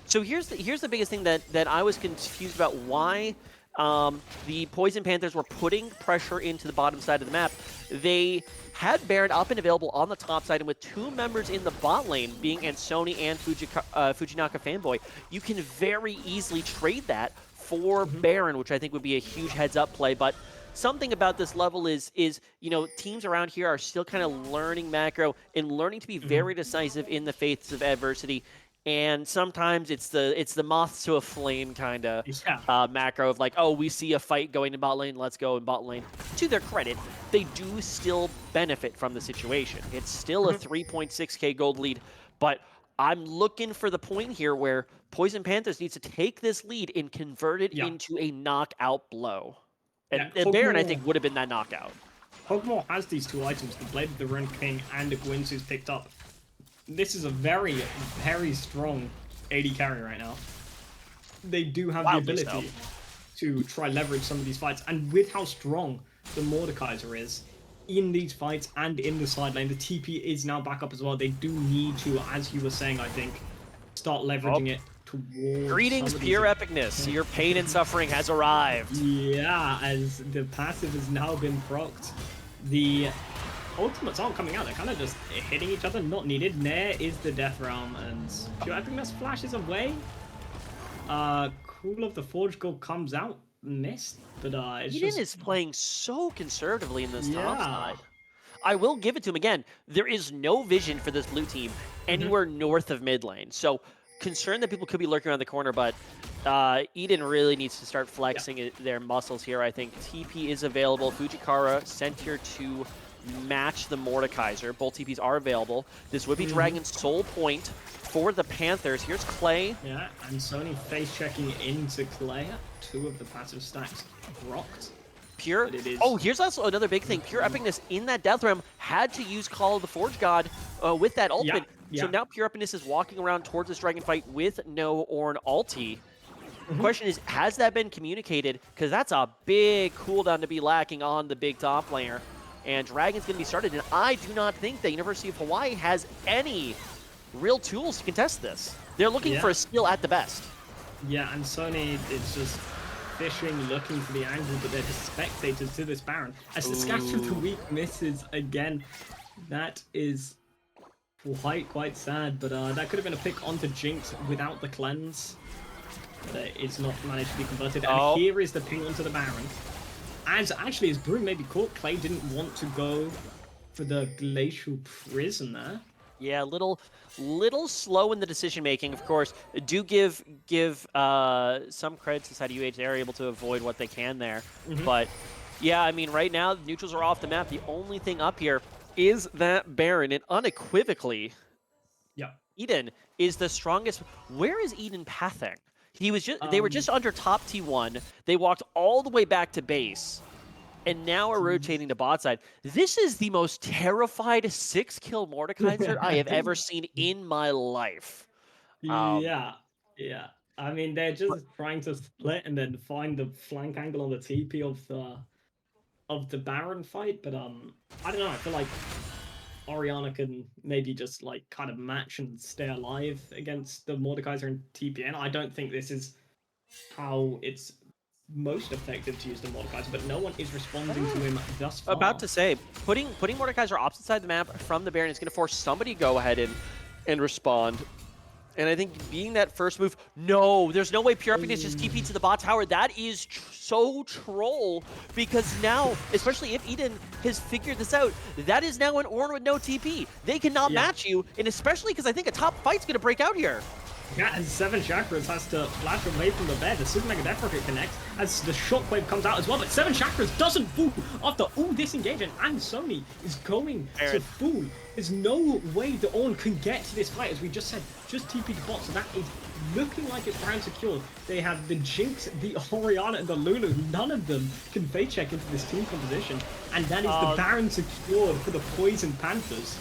So here's the biggest thing that I was confused about why the Poison Panthers were putting pressure into the bottom side of the map. They had Baron up and available on the top side, and with 2 members in the bot lane, being Ansoni and Fujinaka Fanboy, you can very easily trade that for Baron, which I think would be a huge heads-up play. But something about this level is you know, teams around here are still kind of learning macro and learning to be very decisive in the face of adversity. And sometimes it's the moth to a flame kind of macro of like, oh, we see a fight going in bot lane, let's go in bot lane. To their credit, they do still benefit from the situation. It's still a 3.6k gold lead, but I'm looking for the point here where Poison Panthers needs to take this lead and convert it into a knockout blow. And Baron, I think, would have been that knockout.
Kog'Maw has these 2 items, the Blade of the Rune King and the Gwyn's who's picked up. This is a very, very strong AD carry right now. They do have the ability to try leverage some of these fights, and with how strong the Mordekaiser is in these fights and in the side lane, the TP is now back up as well. They do need to, as you were saying, I think, start leveraging it towards.
Greetings, pure epicness. Your pain and suffering has arrived.
Yeah, as the passive has now been procced. The ultimates aren't coming out, they're kind of just hitting each other, not needed. Nair is the death realm, and pure epicness flashes away. Cool of the Forge Gold comes out, missed, but it's
Eden
just...
is playing so conservatively in this top side. I will give it to him again. There is no vision for this blue team anywhere north of mid lane. So concerned that people could be lurking around the corner, but Eden really needs to start flexing their muscles here. I think TP is available. Fujikara sent here to match the Mordekaiser. Both TPs are available. This would be Dragon's sole point for the Panthers. Here's Clay.
Yeah, and Sony face checking into Clay. 2 of the passive stacks rocked.
Pure. Oh, here's also another big thing. Pure epicness in that death realm had to use Call of the Forge God with that ultimate. So now Pure epicness is walking around towards this dragon fight with no Ornn ulti. The question is, has that been communicated? Because that's a big cooldown to be lacking on the big top laner. And Dragon's going to be started, and I do not think the University of Hawaii has any real tools to contest this. They're looking for a steal at the best.
Yeah, and Sony is just fishing, looking for the angle, but they're just spectators to this Baron. As the Scatter of the Week misses again, that is quite sad, but that could have been a pick onto Jinx without the cleanse. But it's not managed to be converted, and here is the ping onto the Baron. As actually, as Broom maybe caught, Clay didn't want to go for the Glacial Prison there.
Yeah, little slow in the decision making. Of course, do give some credit to side UH. They're able to avoid what they can there. But yeah, I mean, right now the neutrals are off the map. The only thing up here is that Baron, and unequivocally, Eden is the strongest. Where is Eden pathing? He was just they were just under top T1. They walked all the way back to base, and now are rotating to bot side. This is the most terrified 6-kill Mordekaiser I have ever seen in my life.
Yeah. I mean, they're just trying to split and then find the flank angle on the TP of the Baron fight, but I don't know. I feel like Orianna can maybe just like kind of match and stay alive against the Mordekaiser and TPN. I don't think this is how it's most effective to use the Mordekaiser, but no one is responding to him thus far.
About to say, putting Mordekaiser opposite side of the map from the Baron is going to force somebody to go ahead and respond. And I think being that first move, no, there's no way Pure Epic is just TP to the bot tower. That is so troll, because now, especially if Eden has figured this out, that is now an Ornn with no TP. They cannot match you, and especially because I think a top fight's going to break out here.
Yeah, and 7 Chakras has to flash away from the bed. The Super Mega Death Rocket connects as the Shockwave comes out as well, but 7 Chakras doesn't fool after all disengagement, and Sony is going to fool. There's no way the Ornn can get to this fight, as we just said, just TP to bot, so that is looking like it's Baron secured. They have the Jinx, the Orianna, and the Lulu. None of them can fade check into this team composition, and that is the Baron secured for the Poison Panthers.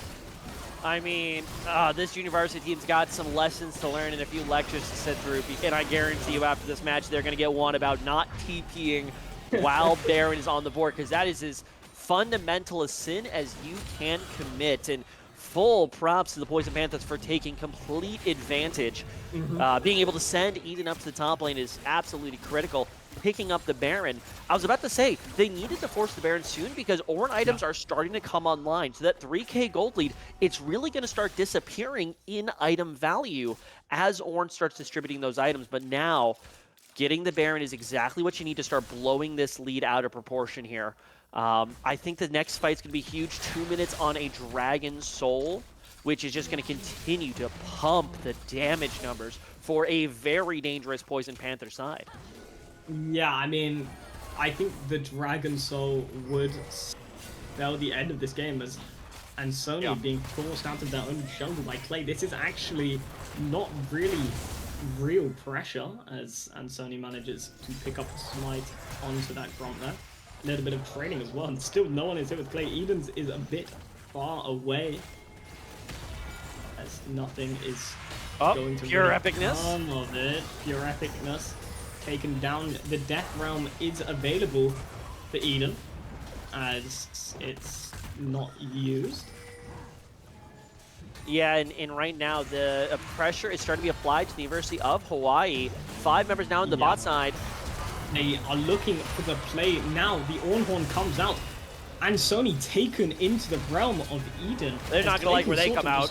I mean, this university team's got some lessons to learn and a few lectures to sit through, and I guarantee you after this match they're going to get one about not TPing while Baron is on the board, because that is as fundamental a sin as you can commit. And full props to the Poison Panthers for taking complete advantage. Being able to send Eden up to the top lane is absolutely critical. Picking up the Baron, I was about to say, they needed to force the Baron soon because Ornn items are starting to come online. So that 3k gold lead, it's really going to start disappearing in item value as Ornn starts distributing those items. But now, getting the Baron is exactly what you need to start blowing this lead out of proportion here. I think the next fight's going to be huge. 2 minutes on a Dragon Soul, which is just going to continue to pump the damage numbers for a very dangerous Poison Panther side.
Yeah, I mean, I think the Dragon Soul would spell the end of this game and Sony being forced out of their own jungle by Clay. This is actually not really real pressure as Sony manages to pick up the smite onto that Gromp there. A little bit of training as well, and still no one is here with Clay. Eden's is a bit far away as nothing is going to
pure epicness.
Come of it. Pure epicness. Taken down. The Death Realm is available for Eden as it's not used.
Yeah, and right now the pressure is starting to be applied to the University of Hawaii. 5 members now on the bot side.
They are looking for the play now. The Ornhorn comes out and Sony taken into the realm of Eden.
They're not gonna like where they come out.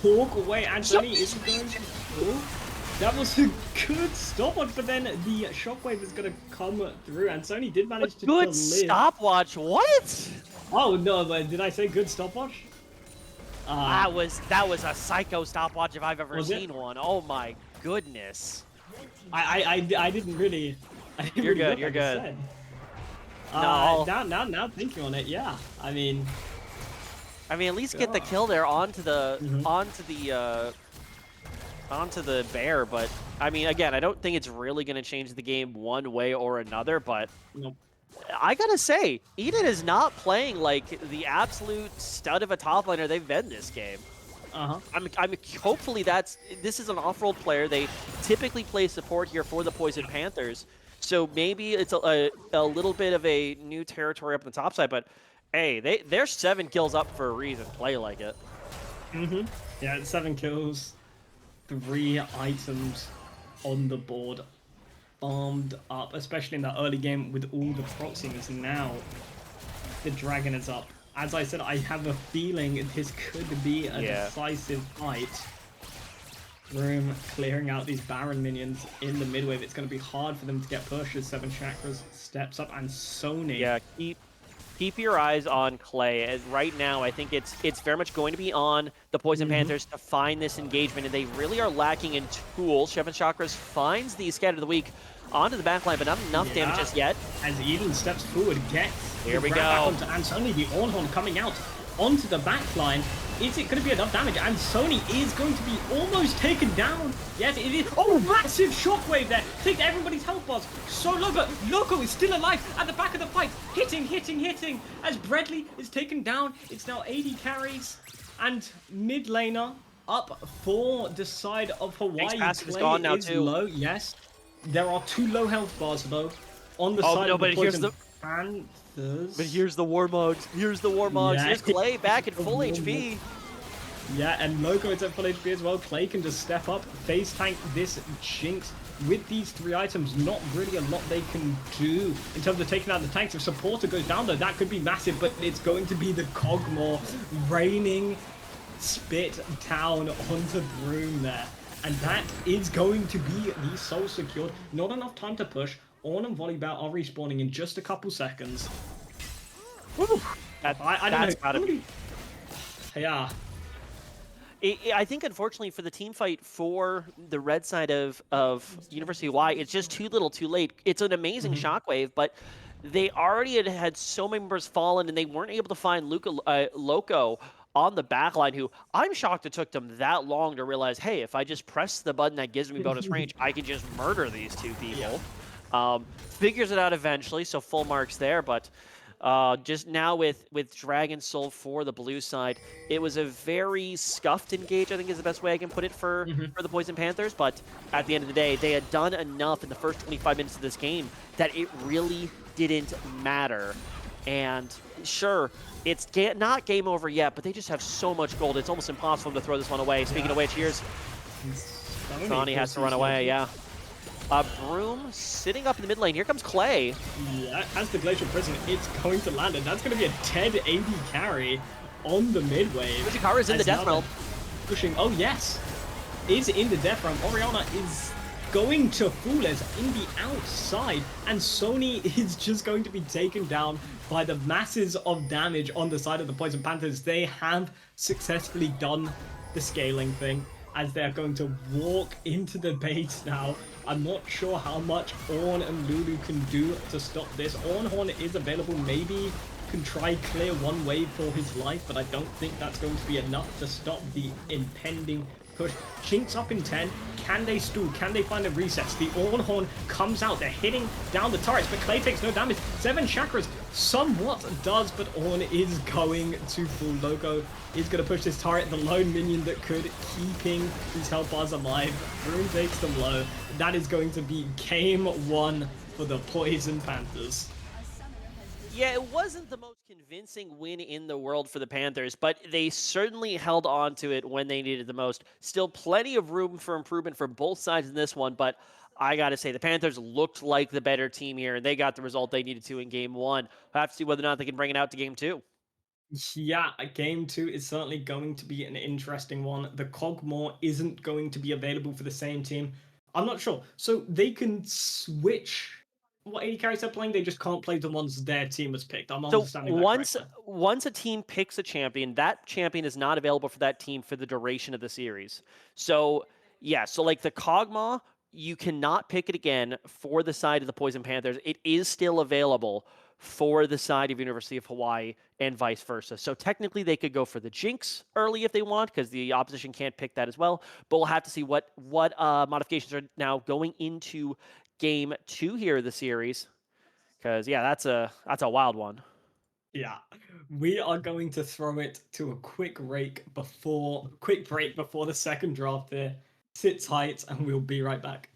Walk away, and Sony isn't going to. Oh, that was a good stopwatch, but then the shockwave is going to come through, and Sony did manage to live.
Good stopwatch. What?
Oh no, but did I say good stopwatch?
That was a psycho stopwatch if I've ever seen one. Oh my goodness.
I didn't really.
You're good. You're good.
No. Now thinking on it, yeah. I mean,
at least get the kill there onto the onto the bear. But I mean, again, I don't think it's really going to change the game one way or another. But
nope.
I gotta say, Eden is not playing like the absolute stud of a top laner they've been this game. I'm hopefully this is an off-road player. They typically play support here for the Poison Panthers. So maybe it's a little bit of a new territory up on the top side, but hey, they're 7 kills up for a reason. Play like it.
Yeah, it's 7 kills, 3 items on the board, farmed up, especially in the early game with all the proxying. Now the dragon is up. As I said, I have a feeling this could be a decisive fight. Room clearing out these Baron minions in the mid wave. It's going to be hard for them to get pushed as 7 Chakras steps up, and Sony.
Yeah, keep your eyes on Clay. As right now, I think it's very much going to be on the Poison Panthers to find this engagement, and they really are lacking in tools. 7 Chakras finds the Scatter of the Week onto the backline, but not enough damage just yet.
As Eden steps forward, gets
here we go.
Back onto, and Sony, the Ornhorn coming out onto the backline. Is it going to be enough damage? And Sony is going to be almost taken down. Yes, it is. Oh, massive shockwave there. Takes everybody's health bars. So low, but Loco is still alive at the back of the fight. Hitting. As Bradley is taken down. It's now 80 carries. And mid laner up for the side of Hawaii.
passive is
Clay
gone now,
is
too.
low, yes. There are 2 low health bars, though, on the
Oh,
side
no,
of the
but here's
Poison
the...
Panthers.
But here's the Warmogs. Here's the Warmogs.
Yeah,
Here's Clay back at
the
full
Warmogs.
HP.
Yeah, and Loco is at full HP as well. Clay can just step up, phase tank this Jinx. With these 3 items, not really a lot they can do in terms of taking out the tanks. If Supporter goes down, though, that could be massive, but it's going to be the Cogmore raining spit down onto Broom there. And that is going to be the soul secured. Not enough time to push. Ornn and Volleyball are respawning in just a couple seconds. Woo! I don't know.
Gotta be...
Yeah.
I think, unfortunately, for the team fight for the red side of University of Hawaii, it's just too little too late. It's an amazing shockwave, but they already had so many members fallen, and they weren't able to find Loco on the backline, who I'm shocked it took them that long to realize, hey, if I just press the button that gives me bonus range, I can just murder these 2 people. Yeah. Figures it out eventually, so full marks there, but... just now with Dragon Soul for the blue side, it was a very scuffed engage, I think is the best way I can put it for the Poison Panthers, but at the end of the day, they had done enough in the first 25 minutes of this game that it really didn't matter. And sure, it's not game over yet, but they just have so much gold, it's almost impossible to throw this one away. Speaking of which, here's... Sonny has to run away, yeah. Broom sitting up in the mid lane. Here comes Clay.
Yeah, as the Glacial Prison, it's going to land, and that's going to be a Ted AD carry on the mid wave.
Fujikara's in the death realm.
Pushing, oh yes, is in the death realm. Oriana is going to Fules in the outside, and Sony is just going to be taken down by the masses of damage on the side of the Poison Panthers. They have successfully done the scaling thing, as they're going to walk into the base now. I'm not sure how much Ornn and Lulu can do to stop this. Ornhorn is available, maybe can try clear 1 wave for his life, but I don't think that's going to be enough to stop the impending push. Jinx up in 10. Can they stall? Can they find the resets? The Ornhorn comes out. They're hitting down the turrets, but Clay takes no damage. 7 chakras somewhat does, but Ornn is going to full. Loco is going to push this turret, the lone minion that could, keeping these health bars alive. Broom takes them low. That is going to be game 1 for the Poison Panthers.
Yeah, it wasn't the most convincing win in the world for the Panthers, but they certainly held on to it when they needed the most. Still plenty of room for improvement for both sides in this one, but I got to say, the Panthers looked like the better team here, and they got the result they needed to in Game 1. We'll have to see whether or not they can bring it out to Game 2.
Yeah, Game 2 is certainly going to be an interesting one. The Cogmore isn't going to be available for the same team. I'm not sure. So they can switch what AD carries they're playing, they just can't play the ones their team has picked. I'm understanding that correctly.
Once a team picks a champion, that champion is not available for that team for the duration of the series. So, yeah, so like the Kog'Maw, you cannot pick it again for the side of the Poison Panthers. It is still available for the side of University of Hawaii and vice versa. So technically they could go for the Jinx early if they want, because the opposition can't pick that as well. But we'll have to see what modifications are now going into Game 2 here of the series, because yeah, that's a wild one.
Yeah, we are going to throw it to a quick break before the second draft here. Sit tight, and we'll be right back.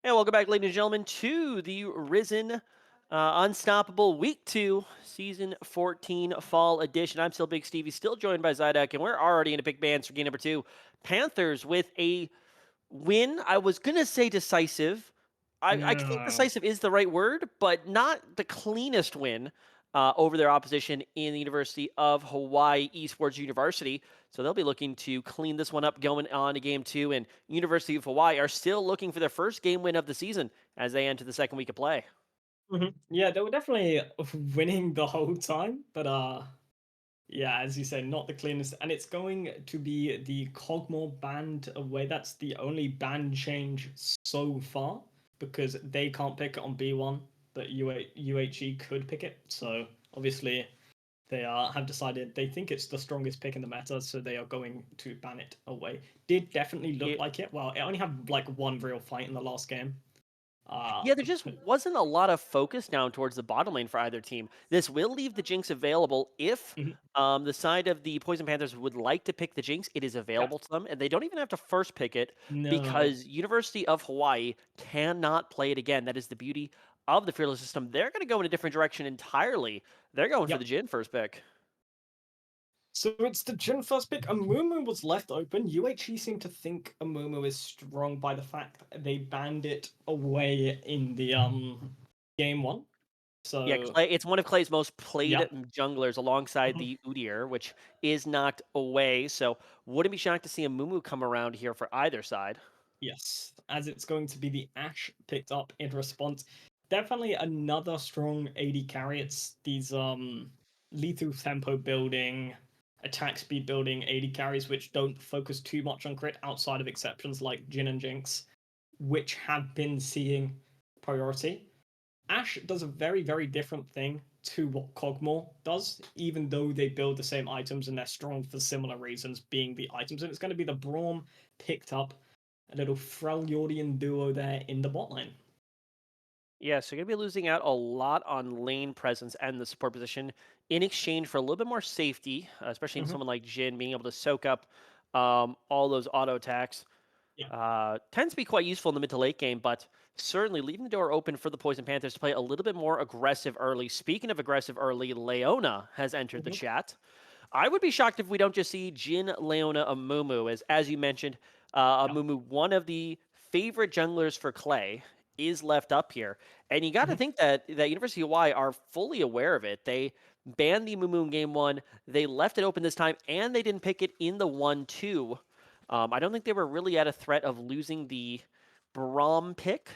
And welcome back, ladies and gentlemen, to the Risen Unstoppable Week 2, Season 14 Fall Edition. I'm still Big Stevie, still joined by Zydek, and we're already in a big bands for game number 2. Panthers with a win. I was going to say decisive. I think
No.
decisive is the right word, but not the cleanest win over their opposition in the University of Hawaii Esports University. So they'll be looking to clean this one up going on to game 2. And University of Hawaii are still looking for their first game win of the season as they enter the second week of play.
Yeah, they were definitely winning the whole time, but yeah, as you said, not the cleanest, and it's going to be the Cogmore banned away. That's the only ban change so far because they can't pick it on B1, but UHE could pick it. So obviously they have decided they think it's the strongest pick in the meta, so they are going to ban it away. Did definitely look
It,
like it. Well, it only had like one real fight in the last game. Uh,
Yeah, there just wasn't a lot of focus down towards the bottom lane for either team. This will leave the Jinx available if the side of the Poison Panthers would like to pick the Jinx. It is
yeah,
available to them, and they don't even have to first pick it
no,
because University of Hawaii cannot play it again. That is the beauty of the Fearless system. They're going to go in a different direction entirely. They're going for
yep.
the Jin first pick.
So it's the Jin first pick. Amumu was left open. UHE seemed to think Amumu is strong by the fact that they banned it away in the game one.
Yeah,
So
Clay, it's one of Clay's most played
yeah.
junglers alongside
Mhm.
the Udyr, which is knocked away. So wouldn't be shocked to see a Mumu come around here for either side.
Yes, as it's going to be the Ash picked up in response. Definitely another strong AD carry. It's these lethal tempo building, attack speed building AD carries which don't focus too much on crit outside of exceptions like Jin and Jinx, which have been seeing priority. Ash does a very, very different thing to what Cogmore does, even though they build the same items and they're strong for similar reasons, being the items. And it's going to be the Braum picked up a little Freljordian duo there in the bot lane.
Yeah, so you're going to be losing out a lot on lane presence and the support position in exchange for a little bit more safety, especially in
Mm-hmm.
someone like Jin being able to soak up all those auto attacks.
Yeah.
Tends to be quite useful in the mid to late game, but certainly leaving the door open for the Poison Panthers to play a little bit more aggressive early. Speaking of aggressive early, Leona has entered the
Mm-hmm.
chat. I would be shocked if we don't just see Jin, Leona, Amumu. As you mentioned,
Yeah.
Amumu, one of the favorite junglers for Clay, is left up here. And you got to
Mm-hmm.
think that University of Hawaii are fully aware of it. They banned the Amumu in game one. They left it open this time, and they didn't pick it in the 1-2. I don't think they were really at a threat of losing the Braum pick.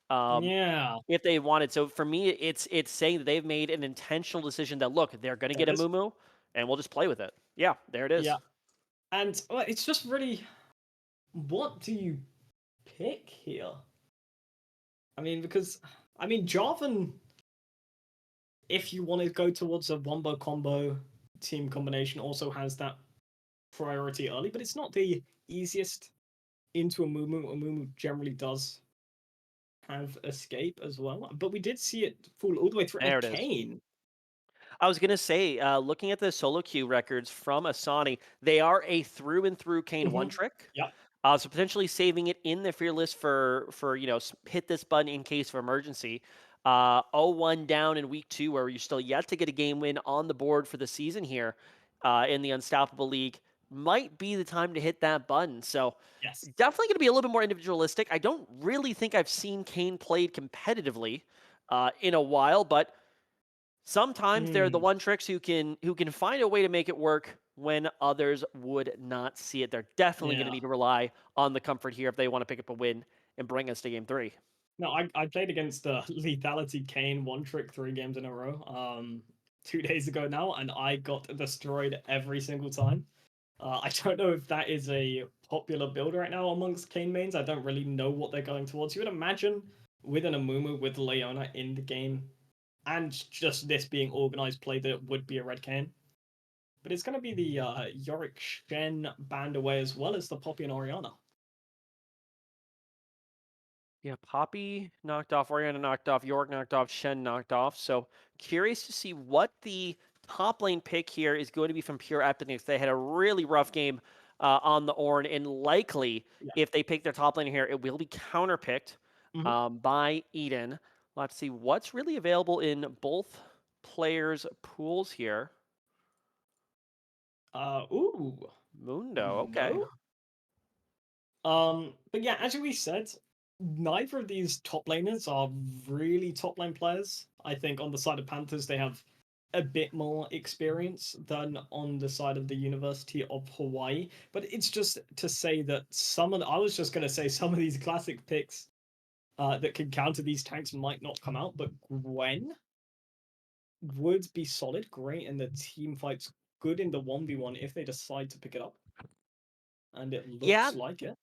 Um,
Yeah.
if they wanted. So for me, it's saying that they've made an intentional decision that look, they're going to
There
get
it
a
is.
Mumu, and we'll just play with it. Yeah, there it is.
Yeah. And well, it's just really, what do you pick here? I mean, because Jarvan, if you want to go towards a wombo combo team combination, also has that priority early, but it's not the easiest into a Mumu. A Mumu generally does have escape as well, but we did see it fall all the way through.
There
And
it is.
Kane,
I was gonna say, looking at the solo queue records from Asani, they are a through and through Kane one
mm-hmm.
trick.
Yeah,
So potentially saving it in the fearless for hit this button in case of emergency. 0-1 down in week 2, where you're still yet to get a game win on the board for the season here in the Unstoppable League, might be the time to hit that button. So
yes,
definitely going to be a little bit more individualistic. I don't really think I've seen Kane played competitively in a while, but sometimes they're the
mm,
one tricks who can find a way to make it work when others would not see it. They're definitely going to
yeah.
need to rely on the comfort here if they want to pick up a win and bring us to game 3.
No, I played against Lethality Kane one trick 3 games in a row, 2 days ago now, and I got destroyed every single time. I don't know if that is a popular build right now amongst Kane mains. I don't really know what they're going towards. You would imagine with an Amumu with Leona in the game, and just this being organized play, that it would be a red Kane. But it's going to be the Yorick Shen band away as well as the Poppy and Oriana.
Yeah, Poppy knocked off, Oriana knocked off, York knocked off, Shen knocked off. So curious to see what the top lane pick here is going to be from Pure Epidemics. They had a really rough game on the Ornn, and likely
Yeah.
if they pick their top lane here, it will be counterpicked
Mhm.
by Eden. Let's see what's really available in both players' pools here.
Ooh,
Mundo, okay.
no. But yeah, as we said, neither of these top laners are really top lane players. I think on the side of Panthers, they have a bit more experience than on the side of the University of Hawaii. But it's just to say that I was just gonna say some of these classic picks that can counter these tanks might not come out, but Gwen would be solid, great, and the team fights good in the 1v1 if they decide to pick it up. And it
Yeah,
looks like it.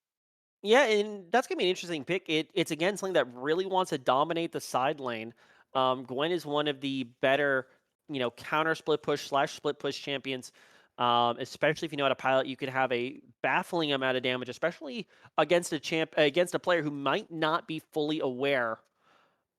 yeah, and that's gonna be an interesting pick. It's again something that really wants to dominate the side lane. Gwen is one of the better, counter split push slash split push champions. Especially if you know how to pilot, you can have a baffling amount of damage, especially against a player who might not be fully aware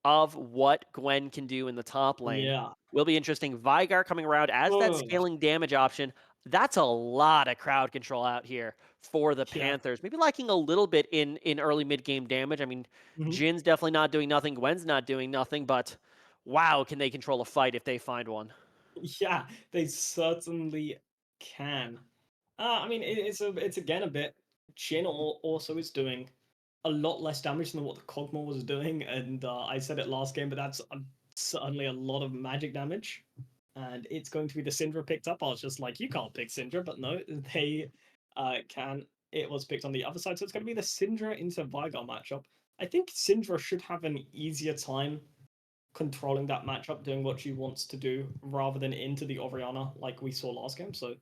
of what Gwen can do in the top lane.
Yeah.
Will be interesting. Vigar coming around as that
Oh,
scaling damage option. That's a lot of crowd control out here for the
yeah.
Panthers. Maybe lacking a little bit in early mid game damage. I mean,
Mhm.
Jin's definitely not doing nothing. Gwen's not doing nothing. But wow, can they control a fight if they find one?
Yeah, they certainly can. I mean, it's again a bit. Also is doing a lot less damage than what the Cogmore was doing, and I said it last game, but that's certainly a lot of magic damage. And it's going to be the Syndra picked up. I was just like, you can't pick Syndra, but no, they can. It was picked on the other side, so it's going to be the Syndra into Vigar matchup. I think Syndra should have an easier time controlling that matchup, doing what she wants to do, rather than into the Oriana like we saw last game. So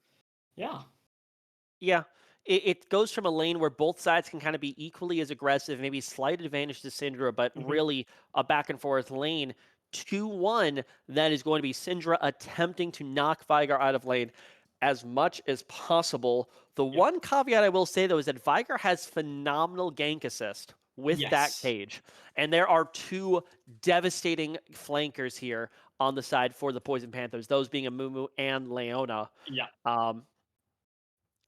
yeah.
Yeah. It goes from a lane where both sides can kind of be equally as aggressive, maybe slight advantage to Syndra, but
Mhm.
really a back and forth lane to one that is going to be Syndra attempting to knock Vigar out of lane as much as possible. The
Yeah.
one caveat I will say, though, is that Vigar has phenomenal gank assist with that
Yes.
cage. And there are two devastating flankers here on the side for the Poison Panthers, those being Amumu and Leona.
Yeah.
Um,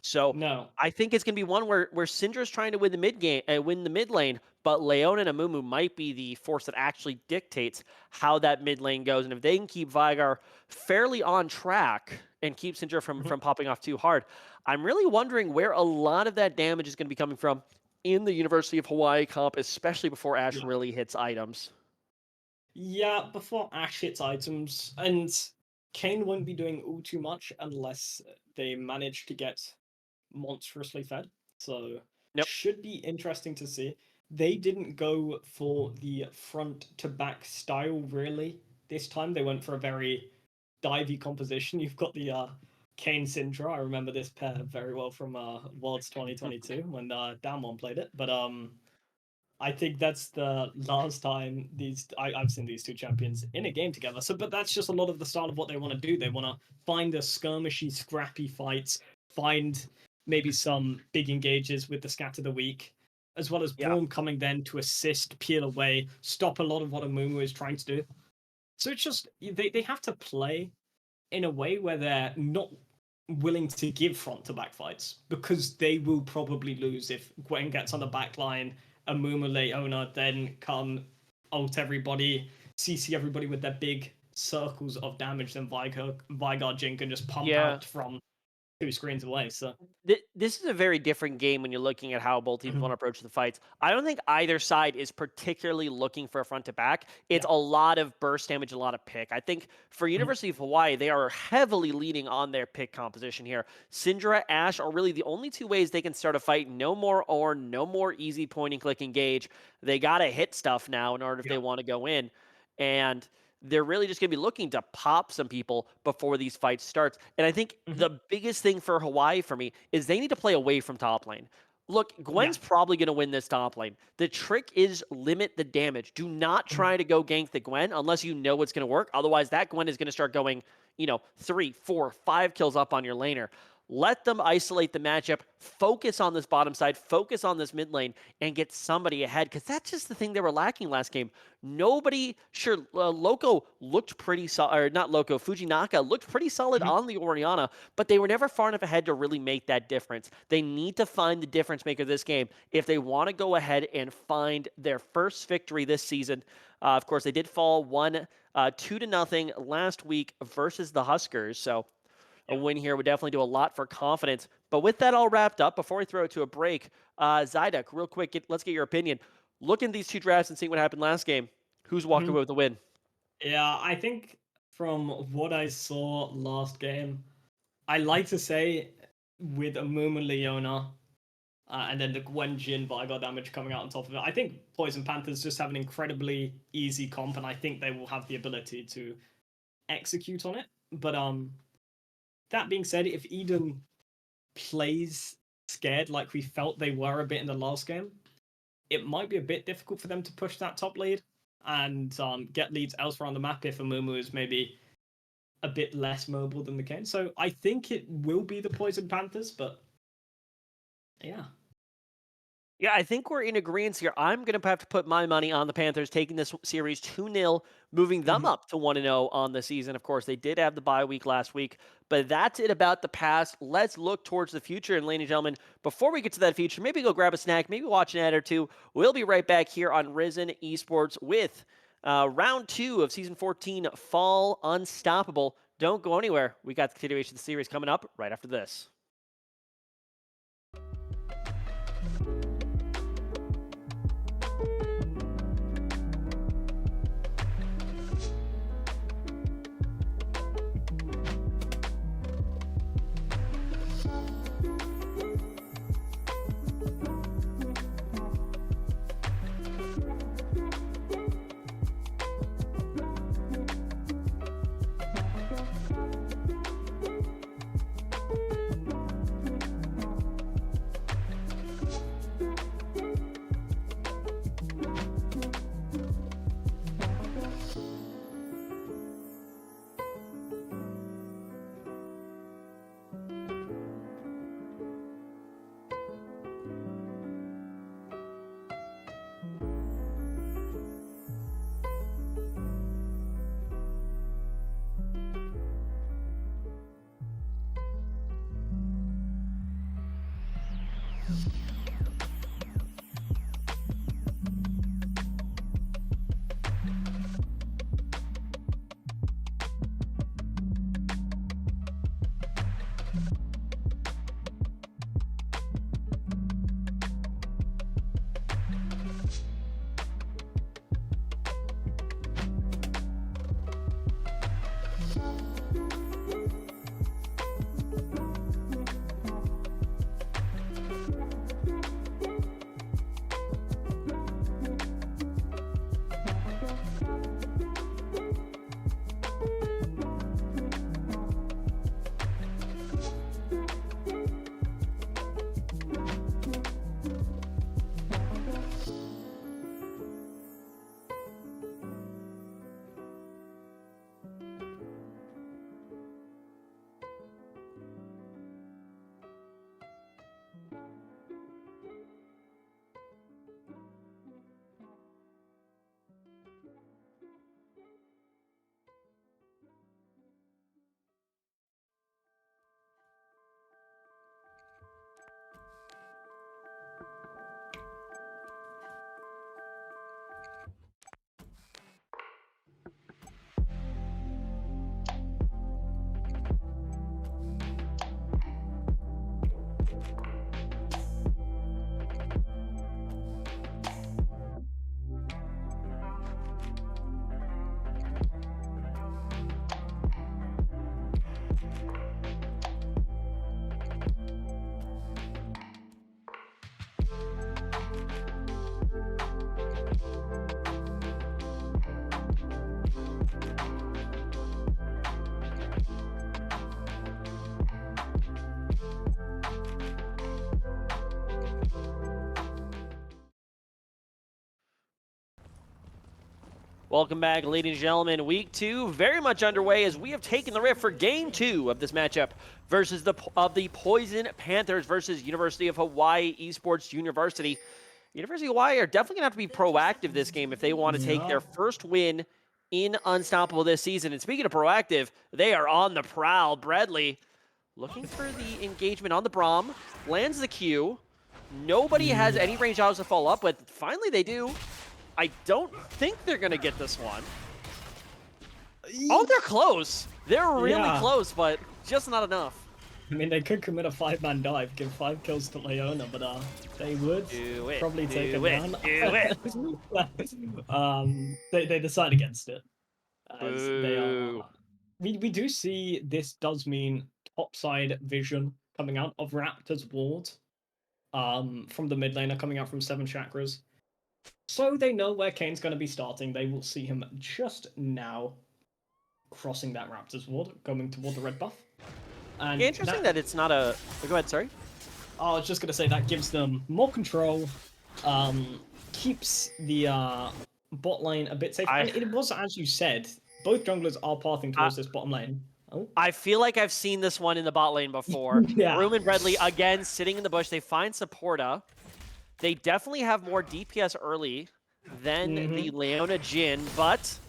so
No.
I think it's going to be one where Syndra's trying to win the win the mid lane, but Leon and Amumu might be the force that actually dictates how that mid lane goes. And if they can keep Vigar fairly on track and keep Syndra
Mhm.
from popping off too hard, I'm really wondering where a lot of that damage is going to be coming from in the University of Hawaii comp, especially before Ash
Yeah.
really hits items.
Yeah, before Ash hits items, and Kane won't be doing all too much unless they manage to get monstrously fed. So
Yep.
should be interesting to see. They didn't go for the front to back style really this time. They went for a very divey composition. You've got the Kane Syndra. I remember this pair very well from Worlds 2022 when Damwon played it. But I think that's the last time I've seen these two champions in a game together. So, but that's just a lot of the style of what they want to do. They want to find the skirmishy, scrappy fights, find maybe some big engages with the scat of the week, as well as
Yeah.
Braum coming then to assist, peel away, stop a lot of what Amumu is trying to do. So it's just they have to play in a way where they're not willing to give front to back fights because they will probably lose if Gwen gets on the back line, Amumu Leona then come ult everybody, CC everybody with their big circles of damage, then Vigard Jin can just pump
Yeah.
out from 2 screens away. So
This is a very different game when you're looking at how both teams want
mhm.
to approach the fights. I don't think either side is particularly looking for a front to back. It's
Yeah.
a lot of burst damage, a lot of pick. I think for
Mhm.
University of Hawaii, they are heavily leaning on their pick composition here. Syndra, Ash are really the only two ways they can start a fight. No more or no more easy point and click engage. They got to hit stuff now in order if
Yeah.
they want to go in. And they're really just going to be looking to pop some people before these fights starts. And I think
Mhm.
the biggest thing for Hawaii for me is they need to play away from top lane. Look,
Yeah.
Gwen's probably going to win this top lane. The trick is limit the damage. Do not
Mhm.
try to go gank the Gwen unless you know it's going to work. Otherwise, that Gwen is going to start going, 3, 4, 5 kills up on your laner. Let them isolate the matchup, focus on this bottom side, focus on this mid lane, and get somebody ahead, because that's just the thing they were lacking last game. Nobody, sure, Loco looked pretty solid, or not Loco, Fujinaka looked pretty solid
Mhm.
on the Orianna, but they were never far enough ahead to really make that difference. They need to find the difference maker this game if they want to go ahead and find their first victory this season. Of course, they did fall 2-0 last week versus the Huskers, so a
Yeah.
win here would definitely do a lot for confidence. But with that all wrapped up, before we throw it to a break, Zydek, real quick, let's get your opinion. Look at these two drafts and see what happened last game. Who's walking
Mhm.
away with the win?
Yeah, I think from what I saw last game, I like to say with a Mumu Leona and then the Gwen Jin Vigar damage coming out on top of it, I think Poison Panthers just have an incredibly easy comp, and I think they will have the ability to execute on it. But that being said, if Eden plays scared like we felt they were a bit in the last game, it might be a bit difficult for them to push that top lead and get leads elsewhere on the map if Amumu is maybe a bit less mobile than the Kane. So I think it will be the Poison Panthers, but yeah.
Yeah, I think we're in agreement here. I'm going to have to put my money on the Panthers taking this series 2-0, moving them
Mhm.
up to 1-0 on the season. Of course, they did have the bye week last week, but that's it about the past. Let's look towards the future. And ladies and gentlemen, before we get to that future, maybe go grab a snack, maybe watch an ad or two. We'll be right back here on Risen Esports with round 2 of season 14, Fall Unstoppable. Don't go anywhere. We got the continuation of the series coming up right after this. Welcome back, ladies and gentlemen. Week 2 very much underway as we have taken the rift for Game 2 of this matchup versus the Poison Panthers versus University of Hawaii Esports University. University of Hawaii are definitely going to have to be proactive this game if they want to take their first win in Unstoppable this season. And speaking of proactive, they are on the prowl. Bradley looking for the engagement on the Braum, lands the Q. Nobody has any range autos to follow up with. Finally, they do. I don't think they're going to get this one. Oh, they're close. They're really close, but just not enough.
I mean, they could commit a 5-man dive, give 5 kills to Leona, but they would probably take it down. They decide against it. As they are. We do see this does mean topside vision coming out of Raptor's ward. From the mid laner coming out from 7 chakras. So they know where Kane's going to be starting. They will see him just now crossing that Raptor's ward, going toward the red buff. And
interesting that it's not a... Go ahead, sorry.
I was just going to say that gives them more control, keeps the bot lane a bit safe. And it was, as you said, both junglers are pathing towards this bottom lane. Oh.
I feel like I've seen this one in the bot lane before. Room and Bradley, again, sitting in the bush. They find Supporta. They definitely have more DPS early than the Leona Jhin, but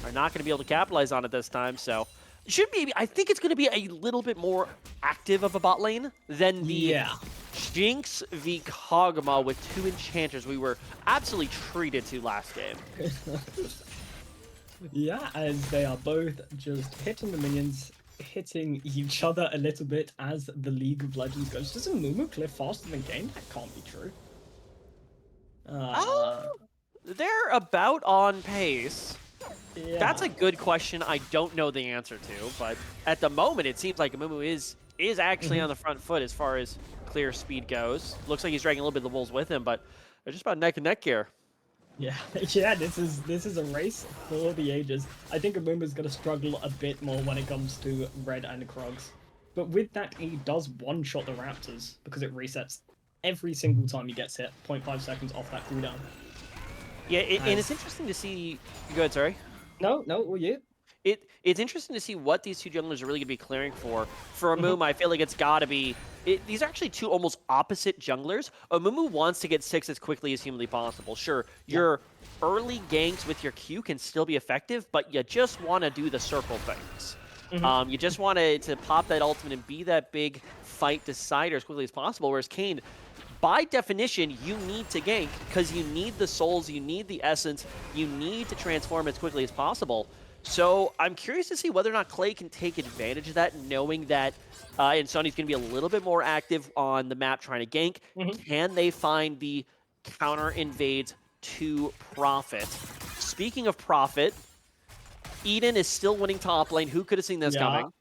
are not going to be able to capitalize on it this time. So it should be, I think it's going to be a little bit more active of a bot lane than the Jinx v Kog'Maw with 2 enchanters we were absolutely treated to last game.
Yeah, as they are both just hitting the minions, hitting each other a little bit as the League of Legends goes. Does a Mumu clear faster than Game? That can't be true.
They're about on pace.
Yeah.
That's a good question I don't know the answer to, but at the moment it seems like Mumu is actually on the front foot as far as clear speed goes. Looks like he's dragging a little bit of the wolves with him, but they're just about neck and neck here.
Yeah, this is a race for the ages. I think Amumu's going to struggle a bit more when it comes to Red and Krugs. But with that, he does one-shot the Raptors because it resets every single time he gets hit, 0.5 seconds off that cooldown.
Yeah, and it's interesting to see... Go ahead, sorry.
No, well, you.
It's interesting to see what these two junglers are really going to be clearing for. For Amumu, I feel like it's got to be... these are actually two almost opposite junglers. Amumu wants to get 6 as quickly as humanly possible. Sure, your early ganks with your Q can still be effective, but you just want to do the circle things. You just want to pop that ultimate and be that big fight decider as quickly as possible, whereas Kayn, by definition, you need to gank because you need the souls, you need the essence, you need to transform as quickly as possible. So I'm curious to see whether or not Clay can take advantage of that, knowing that Insani's going to be a little bit more active on the map trying to gank. Can they find the counter invades to Profit? Speaking of Profit, Eden is still winning top lane. Who could have seen this coming?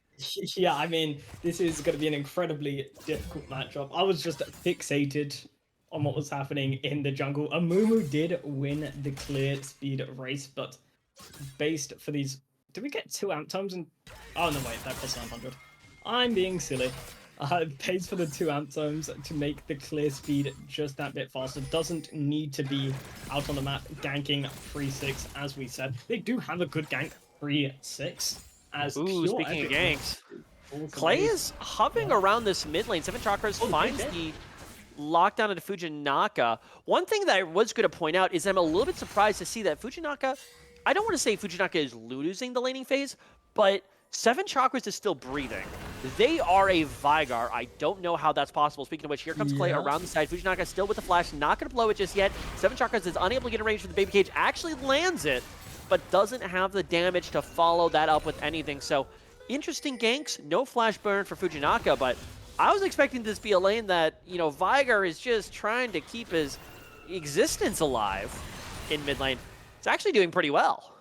Yeah, I mean, this is going to be an incredibly difficult matchup. I was just fixated on what was happening in the jungle. Amumu did win the clear speed race, but based for these... Did we get 2 amp tomes? Oh, no, wait, that costs 900. I'm being silly. Pays for the 2 amp tomes to make the clear speed just that bit faster. Doesn't need to be out on the map ganking 3-6, as we said. They do have a good gank 3-6.
Speaking of ganks, Clay is hovering around this mid lane. 7 Chakras finds the lockdown into Fujinaka. One thing that I was going to point out is I'm a little bit surprised to see that Fujinaka, I don't want to say Fujinaka is losing the laning phase, but 7 Chakras is still breathing. They are a Vigar. I don't know how that's possible. Speaking of which, here comes Clay around the side. Fujinaka still with the flash, not going to blow it just yet. 7 Chakras is unable to get a range for the baby cage, actually lands it, but doesn't have the damage to follow that up with anything. So, interesting ganks, no flash burn for Fujinaka, but I was expecting this to be a lane that, you know, Vigar is just trying to keep his existence alive in mid lane. It's actually doing pretty well.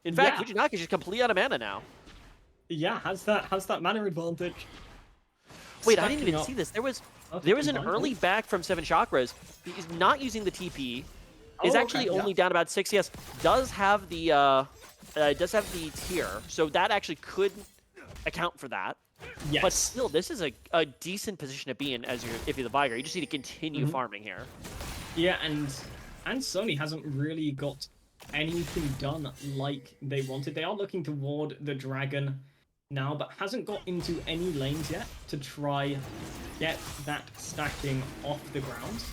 In fact, Fujinaka is just completely out of mana now.
Yeah, has that mana advantage.
Wait, I didn't even see this. There was an early back from 7 Chakras. He's not using the TP. Is actually only down about 6. Yes, does have the tier, so that actually could account for that. Yes. But still, this is a decent position to be in if you're the Vigar. You just need to continue farming here.
Yeah, and Sony hasn't really got anything done like they wanted. They are looking toward the dragon now, but hasn't got into any lanes yet to try get that stacking off the ground.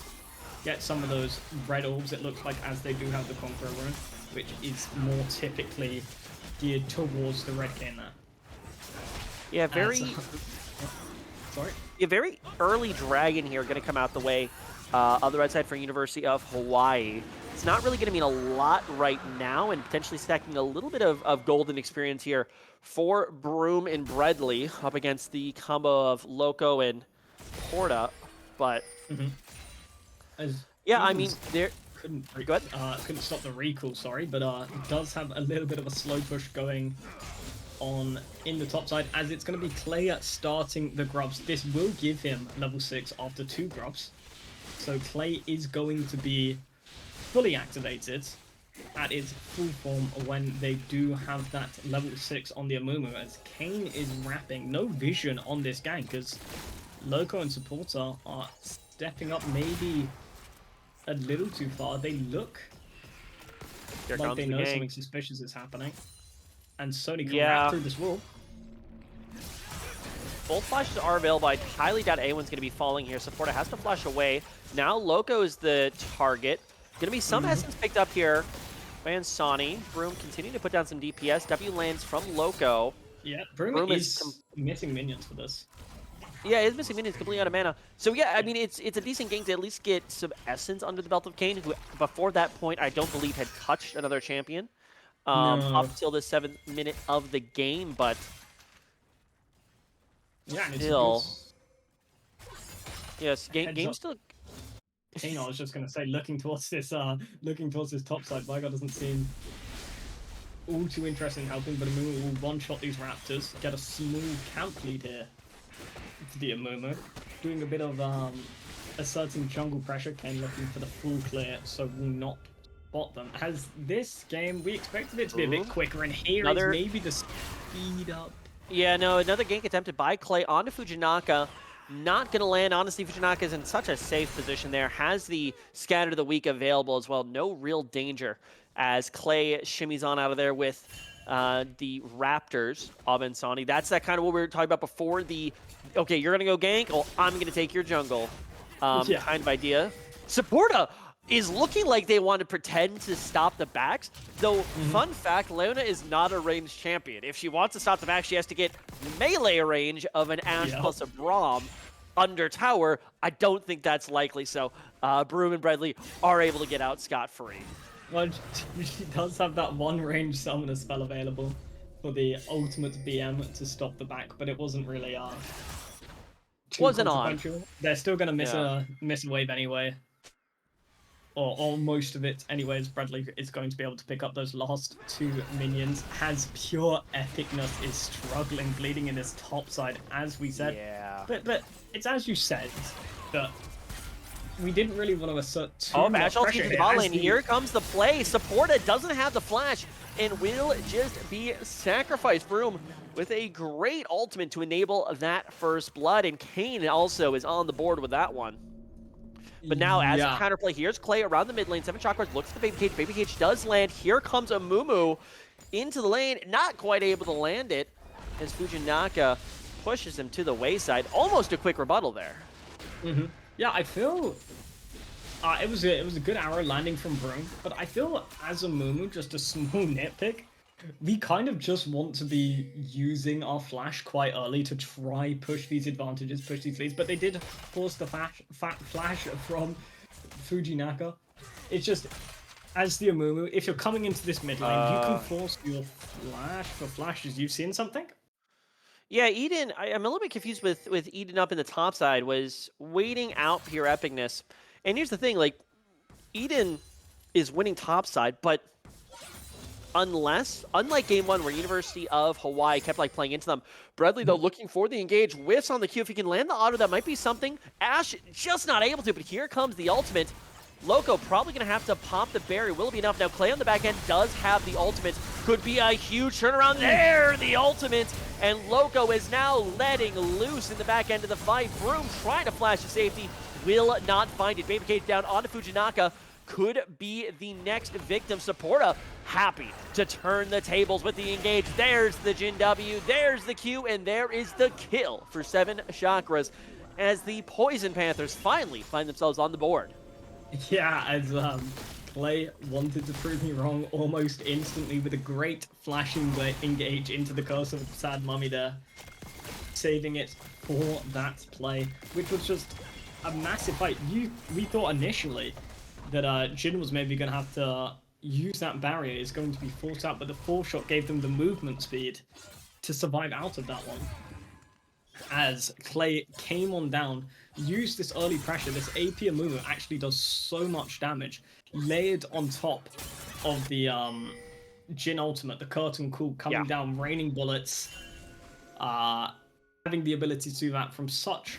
Get some of those red orbs, it looks like, as they do have the Conqueror rune, which is more typically geared towards the red cane there.
Yeah, very...
Sorry?
A very early dragon here going to come out the way on the red side for University of Hawaii. It's not really going to mean a lot right now, and potentially stacking a little bit of golden experience here for Broom and Bredley up against the combo of Loco and Porta. But yeah, I mean, there
couldn't stop the recall, sorry, but it does have a little bit of a slow push going on in the top side, as it's going to be Clay starting the grubs. This will give him level 6 after 2 grubs, so Clay is going to be fully activated at its full form when they do have that level 6 on the Amumu, as Kane is wrapping. No vision on this gang, because Loco and Supporter are stepping up maybe a little too far. They look like they know something suspicious is happening. And Sony can wrap through this wall.
Both flashes are available. I highly doubt anyone's going to be falling here. Supporter has to flash away. Now Loco is the target. Going to be some essence picked up here by Ansani. Broom continuing to put down some DPS. W lands from Loco.
Yeah, Broom is missing minions for this.
Yeah, he's missing minions, completely out of mana. So yeah, I mean, it's a decent game to at least get some essence under the belt of Kane, who before that point I don't believe had touched another champion. Up till the 7th minute of the game, but
yeah,
still, yes, game still.
Kane, I was just gonna say, looking towards this top side. Vigar doesn't seem all too interested in helping, but Amumu will one-shot these Raptors, get a small camp lead here for the Amumu, doing a bit of asserting jungle pressure. Kane looking for the full clear, so will not spot them. As this game, we expected it to be a bit quicker, and here is maybe the speed up.
Yeah, no, another gank attempted by Clay onto Fujinaka. Not going to land. Honestly, Fujinaka is in such a safe position there. Has the Scatter of the Week available as well. No real danger as Clay shimmies on out of there with the Raptors of Ansani. That's that kind of what we were talking about before. The, okay, you're going to go gank, oh, I'm going to take your jungle kind of idea. Supporta is looking like they want to pretend to stop the backs, though fun fact, Leona is not a ranged champion. If she wants to stop the back, she has to get melee range of an Ashe plus a Braum under tower. I don't think that's likely, so Broom and Bredley are able to get out scot-free.
Well, she does have that one range summoner spell available for the ultimate BM to stop the back, but it wasn't really
wasn't on.
They're still going to miss a wave anyway. Or most of it anyways. Bradley is going to be able to pick up those last 2 minions. Has pure epicness, is struggling, bleeding in his top side, as we said.
Yeah.
But it's as you said, that we didn't really want to assert too much pressure here.
And here comes the play. Supporta doesn't have the flash and will just be sacrificed. Broom with a great ultimate to enable that first blood, and Kane also is on the board with that one. But now, as a counterplay, here's Clay around the mid lane. 7 chakras, looks at the Baby Cage. Baby Cage does land. Here comes Amumu into the lane. Not quite able to land it as Fujinaka pushes him to the wayside. Almost a quick rebuttal there.
Yeah, I feel it was a good arrow landing from Broom, but I feel as Amumu, just a small nitpick, we kind of just want to be using our flash quite early to try push these advantages, push these leads, but they did force the flash from Fujinaka. It's just, as the Amumu, if you're coming into this mid lane, you can force your flash for flashes. You've seen something?
Yeah, Eden, I'm a little bit confused with Eden up in the top side, was waiting out pure epicness. And here's the thing, like, Eden is winning top side, but unlike game 1 where University of Hawaii kept like playing into them, Bradley though looking for the engage, whiffs on the Q. If he can land the auto, that might be something. Ashe just not able to, but here comes the ultimate. Loco probably going to have to pop the berry. Will it be enough? Now Clay on the back end does have the ultimate. Could be a huge turnaround there, the ultimate. And Loco is now letting loose in the back end of the fight. Broom trying to flash to safety, will not find it. Baby Cage down onto Fujinaka. could be the next victim. Supporta happy to turn the tables with the engage. There's the Jin W, there's the Q, and there is the kill for 7 Chakras as the Poison Panthers finally find themselves on the board.
Yeah, as Clay wanted to prove me wrong almost instantly with a great flashing engage into the curse of Sad Mummy there, saving it for that play, which was just a massive fight. We thought initially that Jin was maybe going to have to use that barrier, is going to be forced out, but the 4-shot gave them the movement speed to survive out of that one. As Clay came on down, used this early pressure, this AP movement actually does so much damage, layered on top of the Jin ultimate, the curtain call coming down, raining bullets, having the ability to do that from such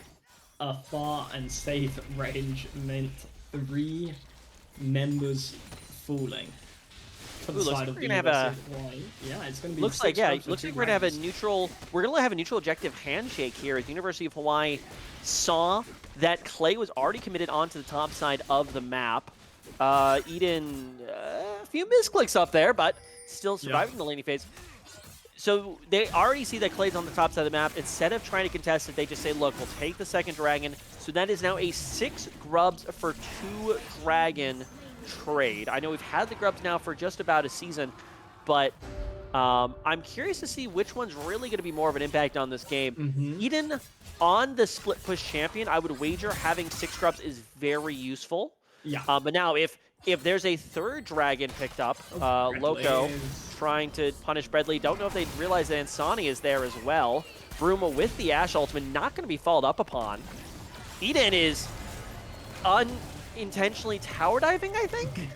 a far and safe range meant 3 members falling. To the side of the yeah, it's going to be
looks like we're going to have a neutral. We're going to have a neutral objective handshake here. As the University of Hawaii saw that Clay was already committed onto the top side of the map. Eden, a few misclicks up there, but still surviving the laning phase. So they already see that Clay's on the top side of the map. Instead of trying to contest it, they just say, look, we'll take the second dragon. So that is now a 6 grubs for 2 dragon trade. I know we've had the grubs now for just about a season, but I'm curious to see which one's really going to be more of an impact on this game. Eden on the split push champion, I would wager having 6 grubs is very useful. Yeah. But now if there's a 3rd dragon picked up, Loco trying to punish Bredley. Don't know if they realize that Ansani is there as well. Bruma with the Ash ultimate, not going to be followed up upon. Eden is unintentionally tower diving, I think.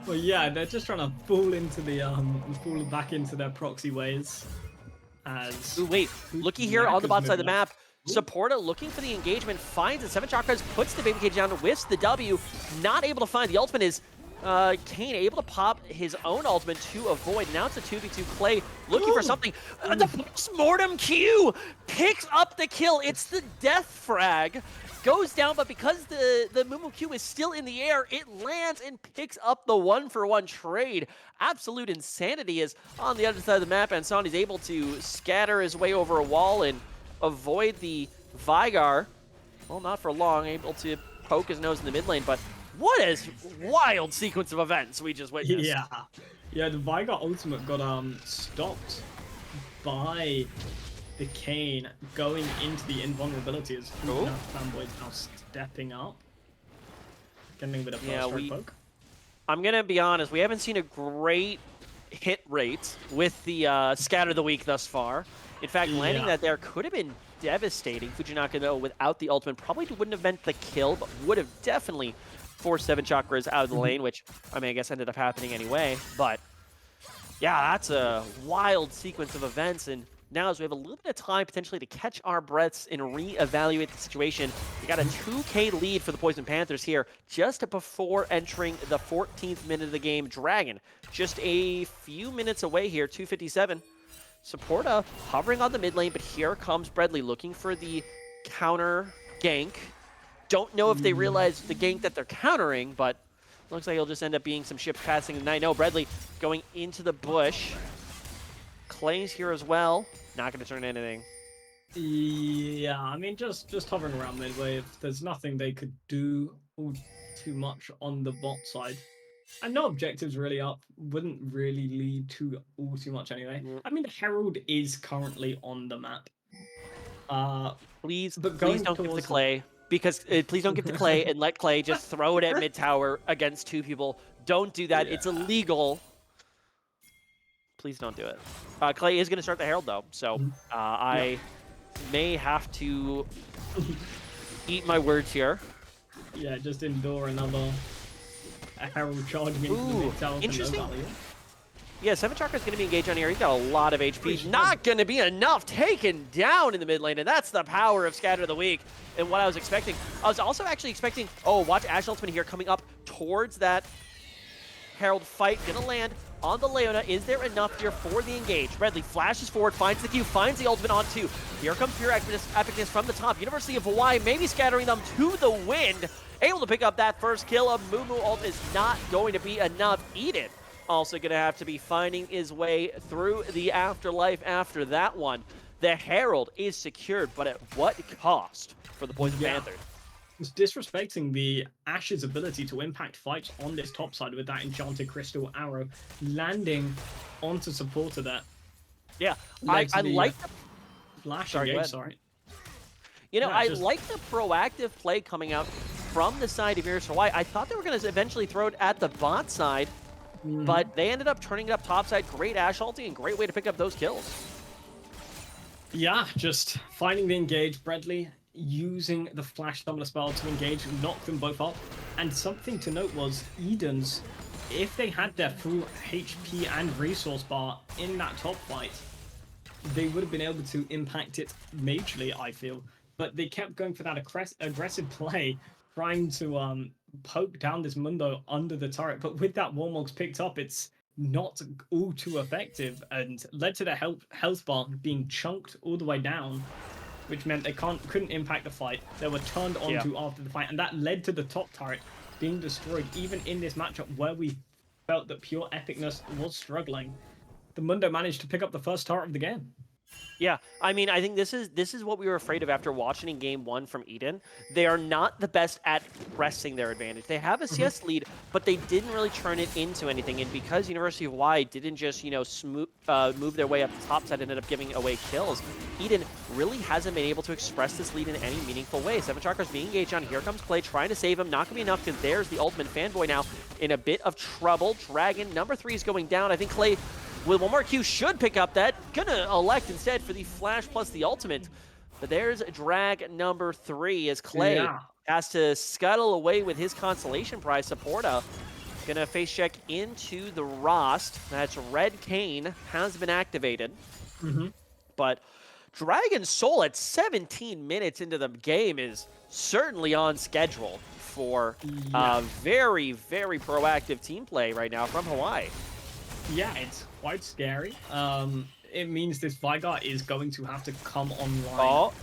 Well, yeah, they're just trying to fall into the fall back into their proxy ways. As
wait, looky here on the bot side of the map. Supporta looking for the engagement, finds it. 7 Chakras, puts the baby cage down, whiffs the W, not able to find the ultimate. Is Kane able to pop his own ultimate to avoid. Now it's a 2v2 Clay looking for something. The post-mortem Q picks up the kill. It's the death frag. Goes down, but because the Mumu Q is still in the air, it lands and picks up the 1-for-1 trade. Absolute insanity is on the other side of the map, and Sonny's able to scatter his way over a wall and avoid the Vigar. Well, not for long, able to poke his nose in the mid lane, but what a wild sequence of events we just witnessed.
Yeah, the Vigar ultimate got stopped by the Kane going into the invulnerability as Fanboy's now stepping up. Getting a bit of first poke.
I'm going to be honest, we haven't seen a great hit rate with the Scatter of the Week thus far. In fact, landing that there could have been devastating. Fujinaka, though, without the ultimate, probably wouldn't have meant the kill, but would have definitely forced 7 Chakras out of the lane, which, I mean, I guess ended up happening anyway. But, yeah, that's a wild sequence of events, and now as we have a little bit of time potentially to catch our breaths and reevaluate the situation, we got a 2K lead for the Poison Panthers here just before entering the 14th minute of the game. Dragon just a few minutes away here, 2:57. Supporta hovering on the mid lane, but here comes Bredley looking for the counter gank. Don't know if they realize the gank that they're countering, but looks like it'll just end up being some ships passing the night. No, Bredley going into the bush. Clay's here as well. Not going to turn anything.
Yeah, I mean, just hovering around midway. If there's nothing they could do too much on the bot side. And no objectives really up. Wouldn't really lead to too much anyway. I mean, the Herald is currently on the map.
Please don't give the Clay. Because please don't give the Clay and let Clay just throw it at mid tower against 2 people. Don't do that. It's illegal. Please don't do it. Clay is going to start the Herald, though, so I may have to eat my words here. Yeah,
just endure another Herald charging into the mid-tower.
Interesting. Yeah, 7 Chakra is going to be engaged on here. He's got a lot of HP. Not going to be enough taken down in the mid lane, and that's the power of Scatter of the Week. And what I was expecting, I was also actually expecting, watch Ash Ultimate here coming up towards that Herald fight. Going to land on the Leona. Is there enough here for the engage? Bredley flashes forward, finds the Q, finds the ultimate on 2. Here comes pure epicness from the top. University of Hawaii maybe scattering them to the wind. able to pick up that first kill. A Moo ult is not going to be enough. Eden also going to have to be finding his way through the afterlife after that one. The Herald is secured, but at what cost for the Poison Panthers?
It's disrespecting the Ash's ability to impact fights on this top side with that Enchanted Crystal Arrow landing onto supporter there.
Yeah, I like the
flash engage, sorry.
You know, I like the proactive play coming out from the side of Heroes for Hawaii. I thought they were going to eventually throw it at the bot side, but they ended up turning it up top side. Great Ash ulti and great way to pick up those kills.
Yeah, just finding the engage. Bradley using the flash summoner spell to engage, knock them both up. And something to note was Eden's, if they had their full HP and resource bar in that top fight, they would have been able to impact it majorly, I feel. But they kept going for that aggressive play, trying to poke down this Mundo under the turret. But with that Warmog's picked up, it's not all too effective and led to the health bar being chunked all the way down, which meant they couldn't impact the fight. They were turned onto after the fight, and that led to the top turret being destroyed, even in this matchup where we felt that pure epicness was struggling. The Mundo managed to pick up the first turret of the game.
Yeah, I mean, I think this is what we were afraid of after watching in Game 1 from Eden. They are not the best at pressing their advantage. They have a CS lead, but they didn't really turn it into anything. And because University of Hawaii didn't just, you know, move their way up the top side, ended up giving away kills, Eden really hasn't been able to express this lead in any meaningful way. Seven Chakra's being engaged on. Here comes Clay trying to save him. Not going to be enough because there's the ultimate fanboy now in a bit of trouble. Dragon, number 3 is going down. I think Clay, with one more Q, should pick up that. Gonna elect instead for the flash plus the ultimate. But there's drag number 3 as Clay has to scuttle away with his consolation prize. Supporta gonna face check into the Rost. That's Red Cane has been activated. But Dragon Soul at 17 minutes into the game is certainly on schedule for very, very proactive team play right now from Hawaii.
Yeah, it's quite scary. It means this Vigor is going to have to come online.
Oh,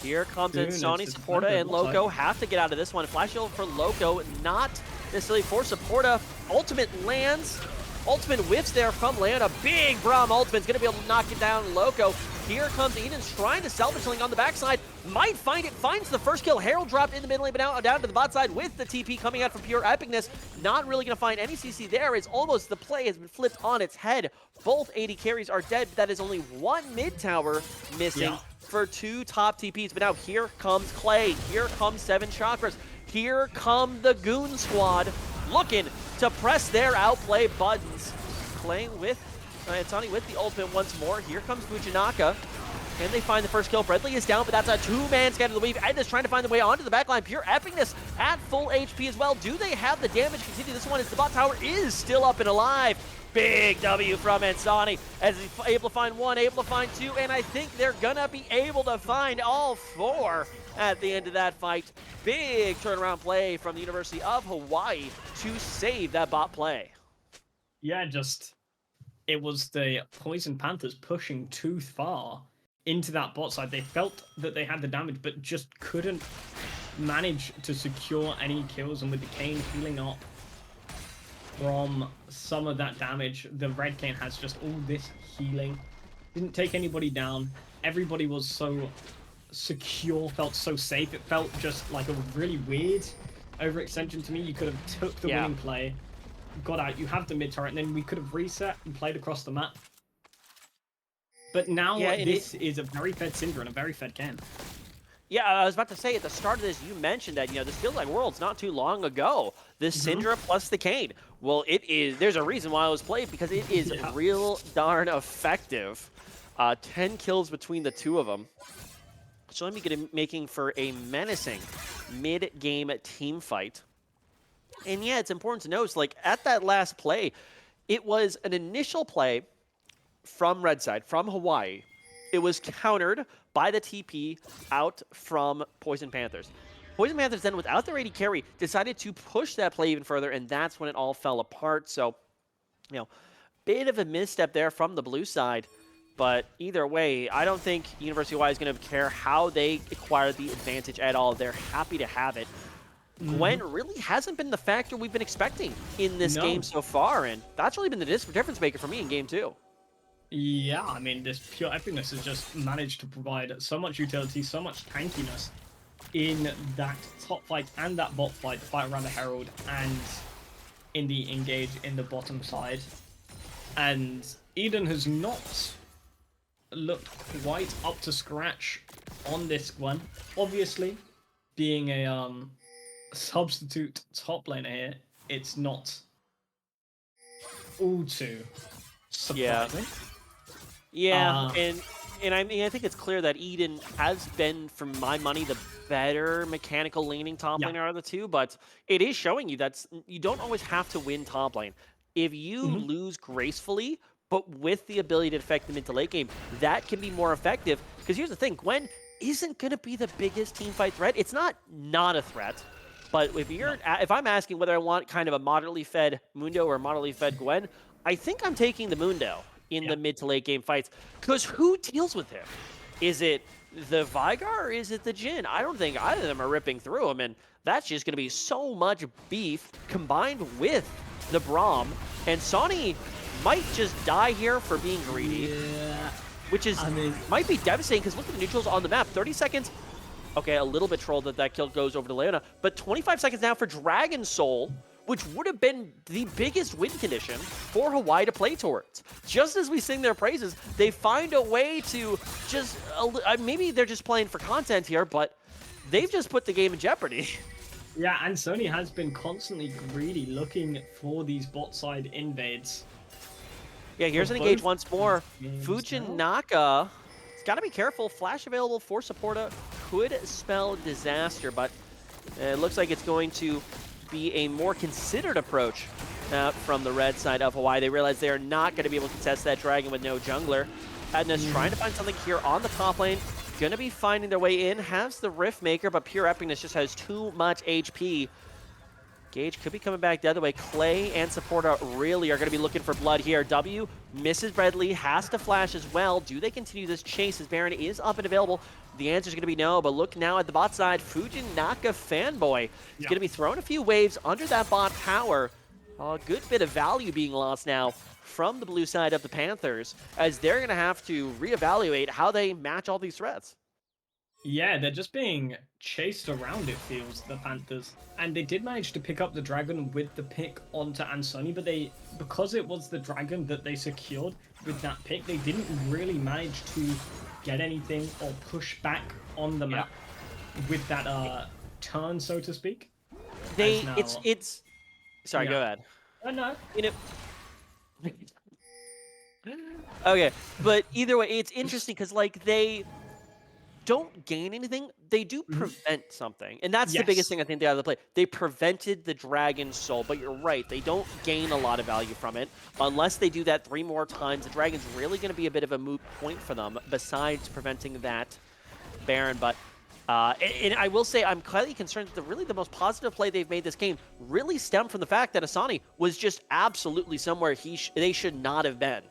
here comes Insani. Supporta and Loco have to get out of this one. Flash shield for Loco, not necessarily for Supporta. Ultimate lands. Ultimate whiffs there from Leon. A big Braum ultimate's going to be able to knock it down Loco. Here comes Eden's trying to salvage something on the backside. Might find it, finds the first kill. Herald dropped in the mid lane, but now down to the bot side with the TP coming out from pure epicness. Not really going to find any CC there. It's almost the play has been flipped on its head. Both AD carries are dead, but that is only one mid tower missing for 2 top TPs. But now here comes Clay. Here comes Seven Chakras. Here come the Goon Squad looking to press their outplay buttons. Clay with Insani with the ultimate once more. Here comes Fujinaka. Can they find the first kill? Bradley is down, but that's a 2-man scatter the weave. Edna's trying to find the way onto the backline. Pure epicness at full HP as well. Do they have the damage continue? This one is the bot tower is still up and alive. Big W from Insani as he's able to find 1, able to find 2, and I think they're gonna be able to find all 4 at the end of that fight. Big turnaround play from the University of Hawaii to save that bot play.
Yeah, just it was the Poison Panthers pushing too far into that bot side. They felt that they had the damage, but just couldn't manage to secure any kills. And with the Cane healing up from some of that damage, the Red Cane has just all this healing. Didn't take anybody down. Everybody was so secure, felt so safe. It felt just like a really weird overextension to me. You could have took the winning play, got out, you have the mid turret, and then we could have reset and played across the map. But now this is a very fed Syndra and a very fed Ken.
Yeah, I was about to say at the start of this, you mentioned that, you know, this feels like Worlds not too long ago. This Syndra plus the Cane. Well, it is, there's a reason why it was played, because it is real darn effective. 10 kills between the two of them. So let me get making for a menacing mid-game team fight. And yeah, it's important to note, like, at that last play, it was an initial play from Red Side, from Hawaii. It was countered by the TP out from Poison Panthers. Poison Panthers then, without their AD carry, decided to push that play even further, and that's when it all fell apart. So, you know, bit of a misstep there from the blue side. But either way, I don't think University of Hawaii is going to care how they acquire the advantage at all. They're happy to have it. Gwen really hasn't been the factor we've been expecting in this game
No.
so far, and that's really been the difference maker for me in game 2.
Yeah, I mean, this pure epicness has just managed to provide so much utility, so much tankiness in that top fight and that bot fight, the fight around the Herald, and in the engage in the bottom side. And Eden has not looked quite up to scratch on this one. Obviously, being a substitute top laner here, it's not all too surprising.
Yeah, and I mean, I think it's clear that Eden has been, for my money, the better mechanical leaning top laner out of the two, but it is showing you that you don't always have to win top lane. If you lose gracefully, but with the ability to affect them into late game, that can be more effective. Because here's the thing, Gwen isn't going to be the biggest teamfight threat. It's not a threat. But if I'm asking whether I want kind of a moderately fed Mundo or a moderately fed Gwen, I think I'm taking the Mundo in the mid to late game fights. Because who deals with him? Is it the Vigar or is it the Jhin? I don't think either of them are ripping through him, and that's just going to be so much beef combined with the Braum. And Sonny might just die here for being greedy, which is might be devastating because look at the neutrals on the map. 30 seconds. Okay, a little bit trolled that kill goes over to Leona, but 25 seconds now for Dragon Soul, which would have been the biggest win condition for Hawaii to play towards. Just as we sing their praises, they find a way to just, maybe they're just playing for content here, but they've just put the game in jeopardy.
Yeah, and Sony has been constantly greedy, looking for these bot side invades.
Yeah, here's an engage once more. Fujin Naka, he's got to be careful. Flash available for Supporta could spell disaster, but it looks like it's going to be a more considered approach from the red side of Hawaii. They realize they are not going to be able to contest that dragon with no jungler. Adna's trying to find something here on the top lane. Going to be finding their way in. Has the Rift Maker, but Pure Epicness just has too much HP. Gage could be coming back the other way. Clay and Supporta really are going to be looking for blood here. W misses Bradley, has to flash as well. Do they continue this chase as Baron is up and available? The answer is going to be no, but look now at the bot side. Fujin Naka fanboy is going to be throwing a few waves under that bot tower. A good bit of value being lost now from the blue side of the Panthers, as they're going to have to reevaluate how they match all these threats.
Yeah, they're just being chased around, it feels, the Panthers. And they did manage to pick up the dragon with the pick onto Ansoni, but because it was the dragon that they secured with that pick, they didn't really manage to get anything or push back on the map with that turn, so to speak.
Sorry, go ahead.
Oh, no.
Okay, but either way, it's interesting because, like, they don't gain anything, they do prevent something. And that's the biggest thing I think they have to play. They prevented the Dragon Soul, but you're right, they don't gain a lot of value from it. Unless they do that 3 more times, the Dragon's really going to be a bit of a moot point for them, besides preventing that Baron. But and I will say, I'm highly concerned that really the most positive play they've made this game really stemmed from the fact that Asani was just absolutely somewhere they should not have been.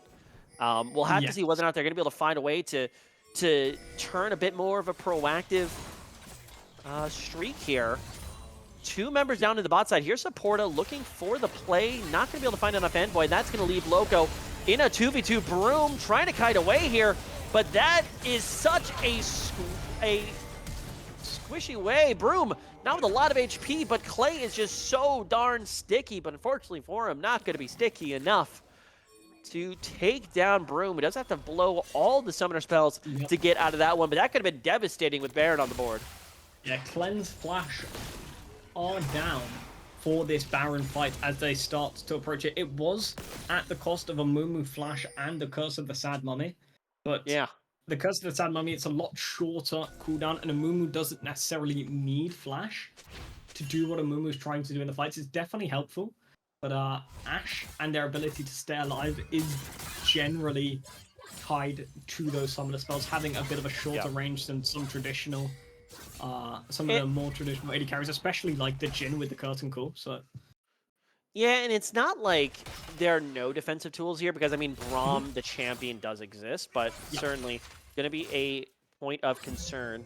We'll have to see whether or not they're going to be able to find a way to turn a bit more of a proactive streak here. 2 members down to the bot side. Here's Supporta looking for the play. Not going to be able to find enough Envoy. That's going to leave Loco in a 2v2. Broom trying to kite away here, but that is such a squishy way. Broom, not with a lot of HP, but Clay is just so darn sticky, but unfortunately for him, not going to be sticky enough to take down Broom. He does have to blow all the summoner spells to get out of that one, but that could have been devastating with Baron on the board.
Yeah, Cleanse, Flash are down for this Baron fight as they start to approach it. It was at the cost of a Mumu Flash and the Curse of the Sad Mummy, but the Curse of the Sad Mummy, it's a lot shorter cooldown, and a Mumu doesn't necessarily need Flash to do what a Mumu is trying to do in the fights. It's definitely helpful, but Ashe and their ability to stay alive is generally tied to those summoner spells, having a bit of a shorter range than some traditional, some of the more traditional AD carries, especially like the Jhin with the Curtain Call. So
yeah, and it's not like there are no defensive tools here, because I mean, Braum, the champion, does exist, but certainly going to be a point of concern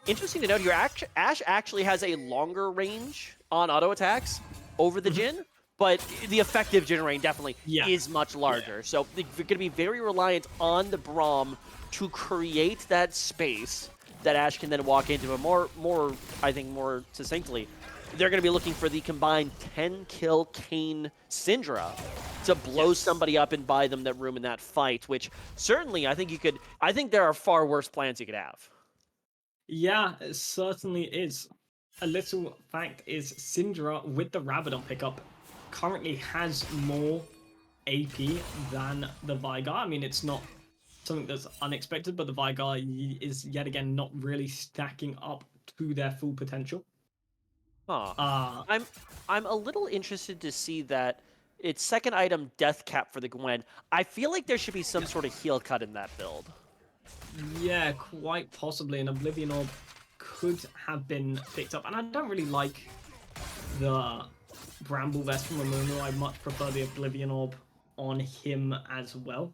Interesting to note here, Ash actually has a longer range on auto attacks over the Jhin, but the effective Jhin range definitely
Yeah.
is much larger. So they're going to be very reliant on the Braum to create that space that Ash can then walk into. But I think more succinctly, they're going to be looking for the combined 10-kill Kayn Syndra to blow somebody up and buy them that room in that fight, which certainly I think there are far worse plans you could have.
Yeah, it certainly is. A little fact is Syndra with the Rabadon pickup currently has more AP than the Vigar. I mean, it's not something that's unexpected, but the Vigar is yet again not really stacking up to their full potential.
Huh.
Uh,
I'm a little interested to see that it's second item death cap for the Gwen. I feel like there should be some sort of heal cut in that build.
yeah, quite possibly an Oblivion Orb could have been picked up, and I don't really like the Bramble Vest from Amumu. I much prefer the Oblivion Orb on him as well,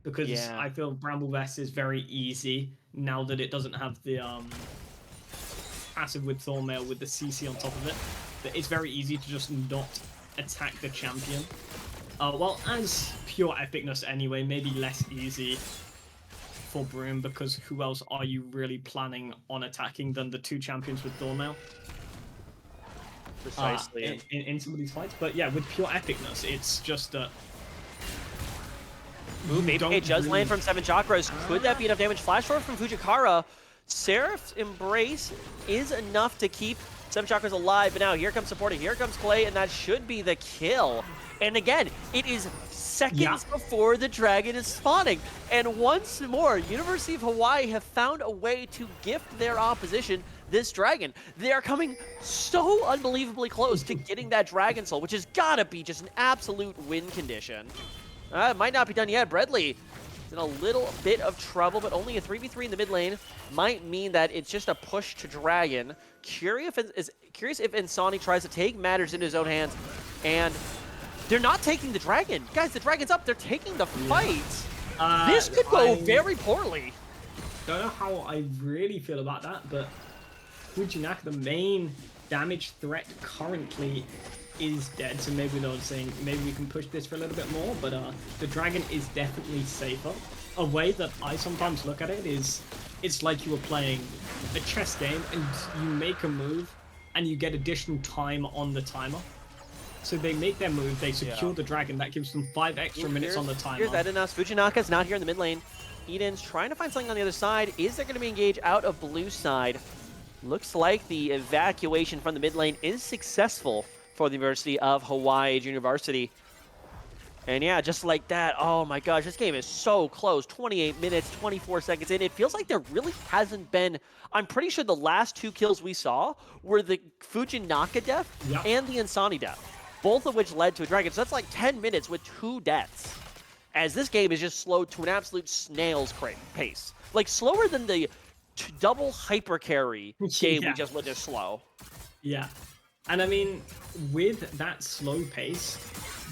because
Yeah.
I feel Bramble Vest is very easy now that it doesn't have the passive with Thornmail with the CC on top of it. That it's very easy to just not attack the champion. Well, as pure epicness anyway, maybe less easy for Broom, because who else are you really planning on attacking than the two champions with Thornmail?
Precisely.
In some of these fights. But yeah, with pure epicness, it's just that.
Ooh, maybe it does land from 7 chakras. Could that be enough damage? Flash forward from Fujikara. Seraph's Embrace is enough to keep 7 chakras alive. But now here comes supporting. Here comes Clay, and that should be the kill. And again, it is seconds before the dragon is spawning. And once more, University of Hawaii have found a way to gift their opposition this dragon. They are coming so unbelievably close to getting that Dragon Soul, which has got to be just an absolute win condition. It might not be done yet. Bredley is in a little bit of trouble, but only a 3v3 in the mid lane might mean that it's just a push to Dragon. Curious if Insani tries to take matters into his own hands, and they're not taking the Dragon. Guys, the Dragon's up. They're taking the fight. This could go very poorly.
Don't know how I really feel about that, but Fujinaka, the main damage threat currently, is dead, so maybe they're saying maybe we can push this for a little bit more, but the dragon is definitely safer. A way that I sometimes look at it is it's like you were playing a chess game and you make a move and you get additional time on the timer. So they make their move, they secure the dragon, that gives them 5 extra minutes on the timer.
Here's Edenas. Fujinaka's not here in the mid lane. Eden's trying to find something on the other side. Is there going to be engage out of blue side? Looks like the evacuation from the mid lane is successful for the University of Hawaii Junior Varsity. And yeah, just like that, oh my gosh, this game is so close. 28 minutes, 24 seconds in. It feels like there really hasn't been... I'm pretty sure the last 2 kills we saw were the Fujinaka death and the Insani death, both of which led to a dragon. So that's like 10 minutes with 2 deaths, as this game is just slowed to an absolute snail's pace. Like, slower than the double hyper carry game we just witnessed slow.
Yeah. And I mean, with that slow pace,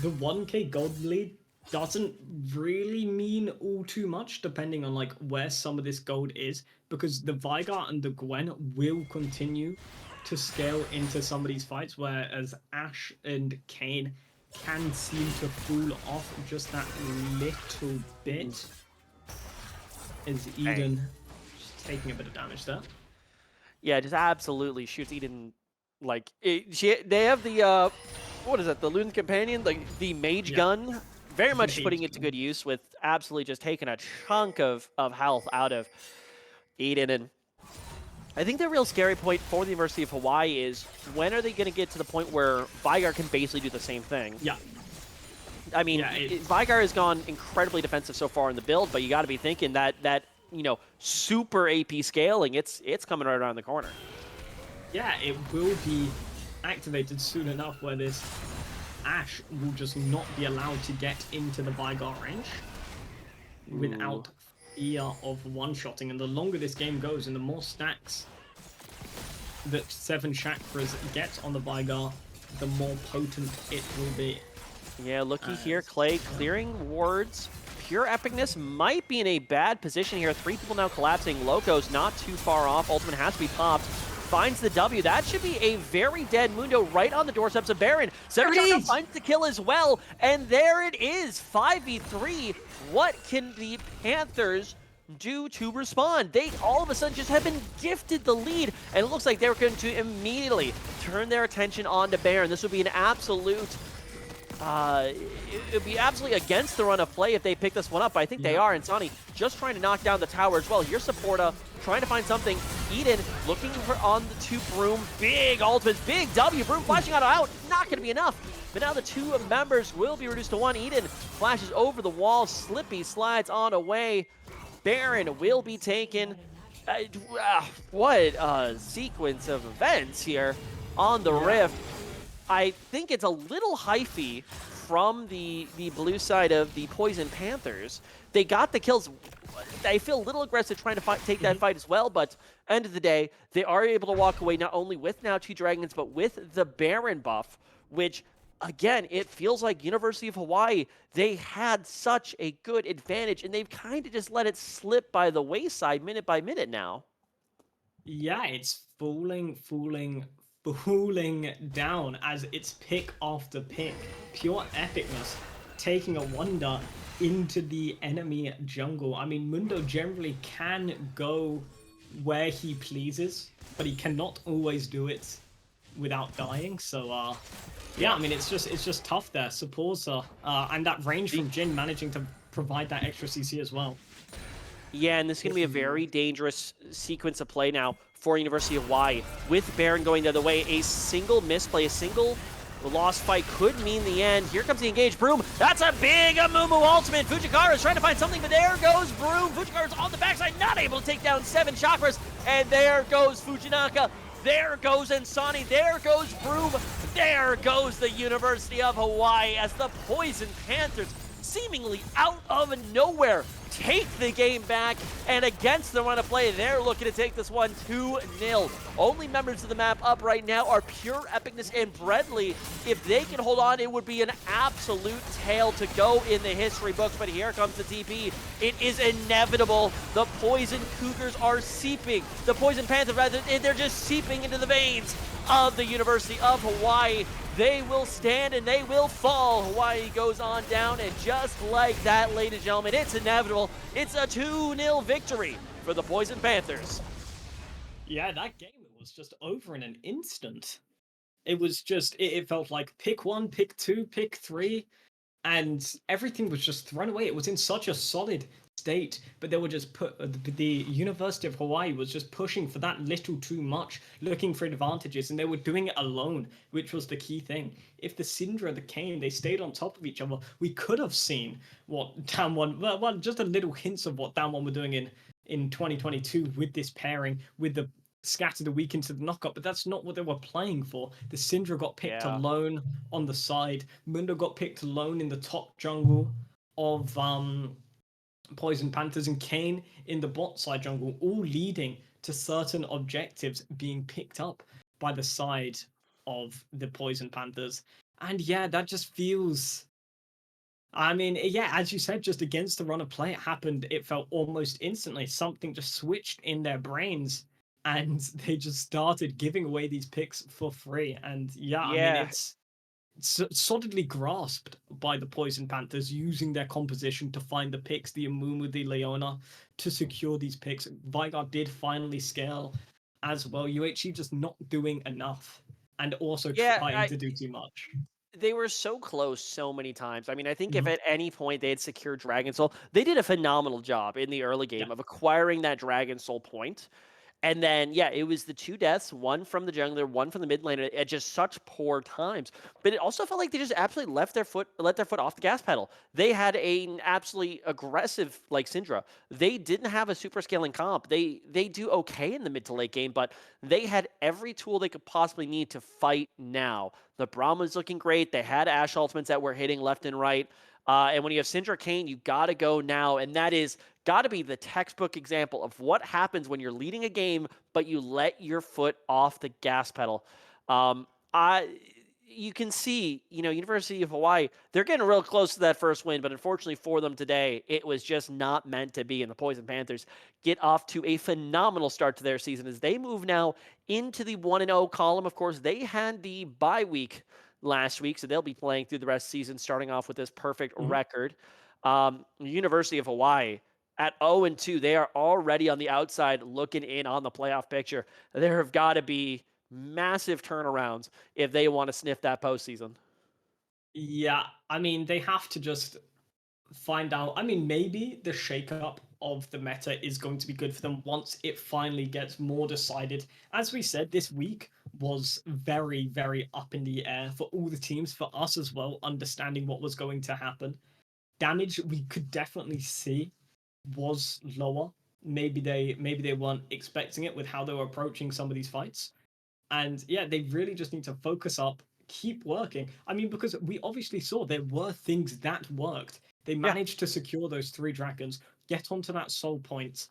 the 1k gold lead doesn't really mean all too much, depending on like where some of this gold is, because the Vigar and the Gwen will continue to scale into some of these fights, whereas Ash and Kayn can seem to fall off just that little bit. Is Eden just taking a bit of damage there?
Yeah, just absolutely shoots Eden. Like, they have the, what is it, the Loon's Companion, the Mage Gun, very much putting it to good use with absolutely just taking a chunk of health out of Eden. And I think the real scary point for the University of Hawaii is, when are they going to get to the point where Vigar can basically do the same thing?
Yeah.
I mean, Vigar has gone incredibly defensive so far in the build, but you got to be thinking that you know, super AP scaling, it's coming right around the corner.
Yeah, it will be activated soon enough where this Ash will just not be allowed to get into the Vigar range without fear of one-shotting. And the longer this game goes and the more stacks that 7 chakras get on the Vigar, the more potent it will be.
Yeah, looky here, Clay clearing wards, Pure Epicness might be in a bad position here. 3 people now collapsing. Loco's not too far off. Ultimate has to be popped. Finds the W. That should be a very dead Mundo right on the doorsteps of Baron. Severchaka finds the kill as well, and there it is, 5v3. What can the Panthers do to respond? They all of a sudden just have been gifted the lead, and it looks like they're going to immediately turn their attention on to Baron. This would be an absolute it would be absolutely against the run of play if they pick this one up, but I think they are. And Sonny just trying to knock down the tower as well. Here's Supporta trying to find something. Eden looking for on the 2 Broom. Big ultimates, big W. Broom flashing out, not going to be enough. But now the 2 members will be reduced to 1. Eden flashes over the wall. Slippy slides on away. Baron will be taken. What a sequence of events here on the Rift. I think it's a little hyphy from the blue side of the Poison Panthers. They got the kills. I feel a little aggressive trying to take that fight as well, but end of the day, they are able to walk away not only with now 2 dragons, but with the Baron buff, which, again, it feels like University of Hawaii, they had such a good advantage, and they've kind of just let it slip by the wayside minute by minute now.
Yeah, it's falling down as it's pick after pick. Pure epicness taking a wonder into the enemy jungle. I mean, Mundo generally can go where he pleases, but he cannot always do it without dying. So yeah, I mean, it's just tough there. Supporter and that range from Jin managing to provide that extra CC as well.
Yeah, and this is going to be a very dangerous sequence of play now for University of Hawaii. With Baron going the other way, a single misplay, a single lost fight could mean the end. Here comes the engaged Broom. That's a big Amumu ultimate. Fujikara is trying to find something, but there goes Broom. Fujikara's on the backside, not able to take down 7 chakras. And there goes Fujinaka. There goes Insani. There goes Broom. There goes the University of Hawaii as the Poison Panthers, seemingly out of nowhere, take the game back, and against the run of play, they're looking to take this one 2-0. Only members of the map up right now are Pure Epicness and Bredley. If they can hold on, it would be an absolute tale to go in the history books, but here comes the TP. It is inevitable. The Poison Cougars are seeping. The Poison Panthers, rather, they're just seeping into the veins of the University of Hawaii. They will stand and they will fall. Hawaii goes on down, and just like that, ladies and gentlemen, it's inevitable. It's a 2-0 victory for the Poison Panthers.
Yeah, that game was just over in an instant. It was just, it felt like pick 1, pick 2, pick 3, and everything was just thrown away. It was in such a solid state, but they were just the University of Hawaii was just pushing for that little too much, looking for advantages, and they were doing it alone, which was the key thing. If the Syndra and the Kane, they stayed on top of each other, we could have seen what Down One, well, just a little hints of what Down One were doing in 2022 with this pairing, with the scatter the weak into the knockup, but that's not what they were playing for. The Syndra got picked alone on the side. Mundo got picked alone in the top jungle of Poison Panthers, and Kane in the bot side jungle, all leading to certain objectives being picked up by the side of the Poison Panthers. And yeah, that just feels, I mean, yeah, as you said, just against the run of play, it happened. It felt almost instantly. Something just switched in their brains, and they just started giving away these picks for free. And yeah, I mean, it's solidly grasped by the Poison Panthers, using their composition to find the picks, the Amumu, the Leona, to secure these picks. Vigard did finally scale as well. UHE just not doing enough, and also trying to do too much.
They were so close so many times. I mean, I think if at any point they had secured Dragon Soul, they did a phenomenal job in the early game of acquiring that Dragon Soul point. And then, yeah, it was the 2 deaths, one from the jungler, one from the mid lane at just such poor times. But it also felt like they just absolutely let their foot off the gas pedal. They had an absolutely aggressive, like Syndra. They didn't have a super scaling comp. They do okay in the mid to late game, but they had every tool they could possibly need to fight now. The Braum was looking great. They had Ashe ultimates that were hitting left and right. And when you have Syndra Kane, you got to go now. And that is got to be the textbook example of what happens when you're leading a game, but you let your foot off the gas pedal. you can see, University of Hawaii, they're getting real close to that first win, but unfortunately for them today, it was just not meant to be. And the Poison Panthers get off to a phenomenal start to their season as they move now into the 1-0 column. Of course, they had the bye week last week, so they'll be playing through the rest of the season, starting off with this perfect
Mhm.
record. University of Hawaii at 0-2, they are already on the outside looking in on the playoff picture. There have got to be massive turnarounds if they want to sniff that postseason.
Yeah, I mean, they have to just find out. I mean, maybe the shakeup of the meta is going to be good for them once it finally gets more decided. As we said, this week was very, very up in the air for all the teams, for us as well, understanding what was going to happen. Damage we could definitely see was lower. Maybe they weren't expecting it with how they were approaching some of these fights. And yeah, they really just need to focus up, keep working. I mean, because we obviously saw there were things that worked. They
Yeah,
managed to secure those 3 dragons, get onto that soul point,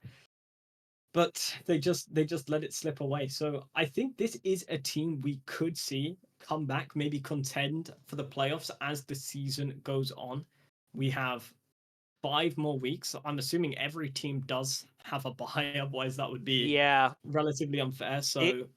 but they just let it slip away. So I think this is a team we could see come back, maybe contend for the playoffs as the season goes on. We have 5 more weeks. I'm assuming every team does have a bye, otherwise that would be
yeah.
relatively unfair.
It
So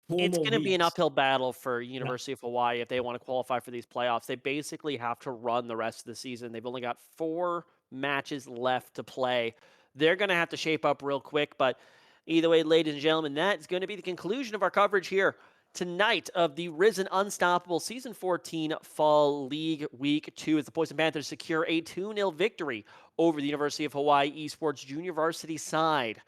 four
it's
more
going to be an
weeks.
uphill battle for
Yeah.
University of Hawaii if they want to qualify for these playoffs. They basically have to run the rest of the season. They've only got 4 matches left to play. They're going to have to shape up real quick, but either way, ladies and gentlemen, that's going to be the conclusion of our coverage here tonight of the Risen Unstoppable Season 14 Fall League Week 2 as the Poison Panthers secure a 2-0 victory over the University of Hawaii Esports Junior Varsity side.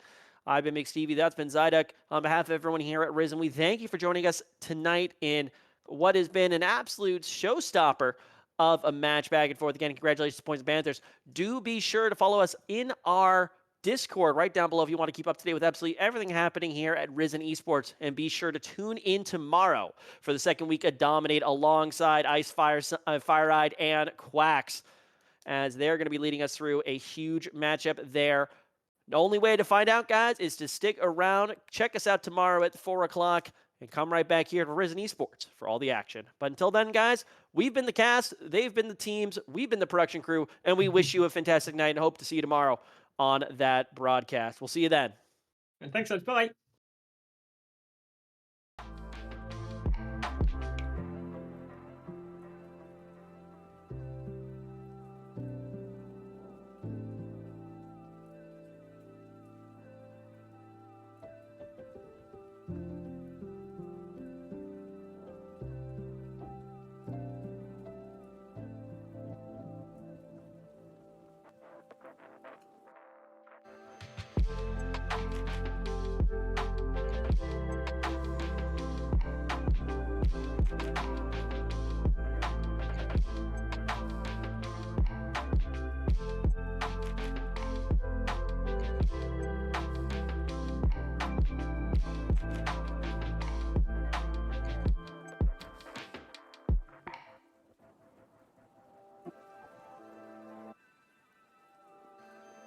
I've been McStevie. That's been Zydek. On behalf of everyone here at Risen, we thank you for joining us tonight in what has been an absolute showstopper of a match back and forth. Again, congratulations to Poison Panthers. Do be sure to follow us in our Discord right down below if you want to keep up to date with absolutely everything happening here at Risen Esports. And be sure to tune in tomorrow for the second week of Dominate alongside Ice Fire, Fire-Eyed, and Quacks, as they're going to be leading us through a huge matchup there. The only way to find out, guys, is to stick around. Check us out tomorrow at 4 o'clock and come right back here to Risen Esports for all the action. But until then, guys, we've been the cast, they've been the teams, we've been the production crew, and we wish you a fantastic night and hope to see you tomorrow on that broadcast. We'll see you then.
And thanks, guys. Bye.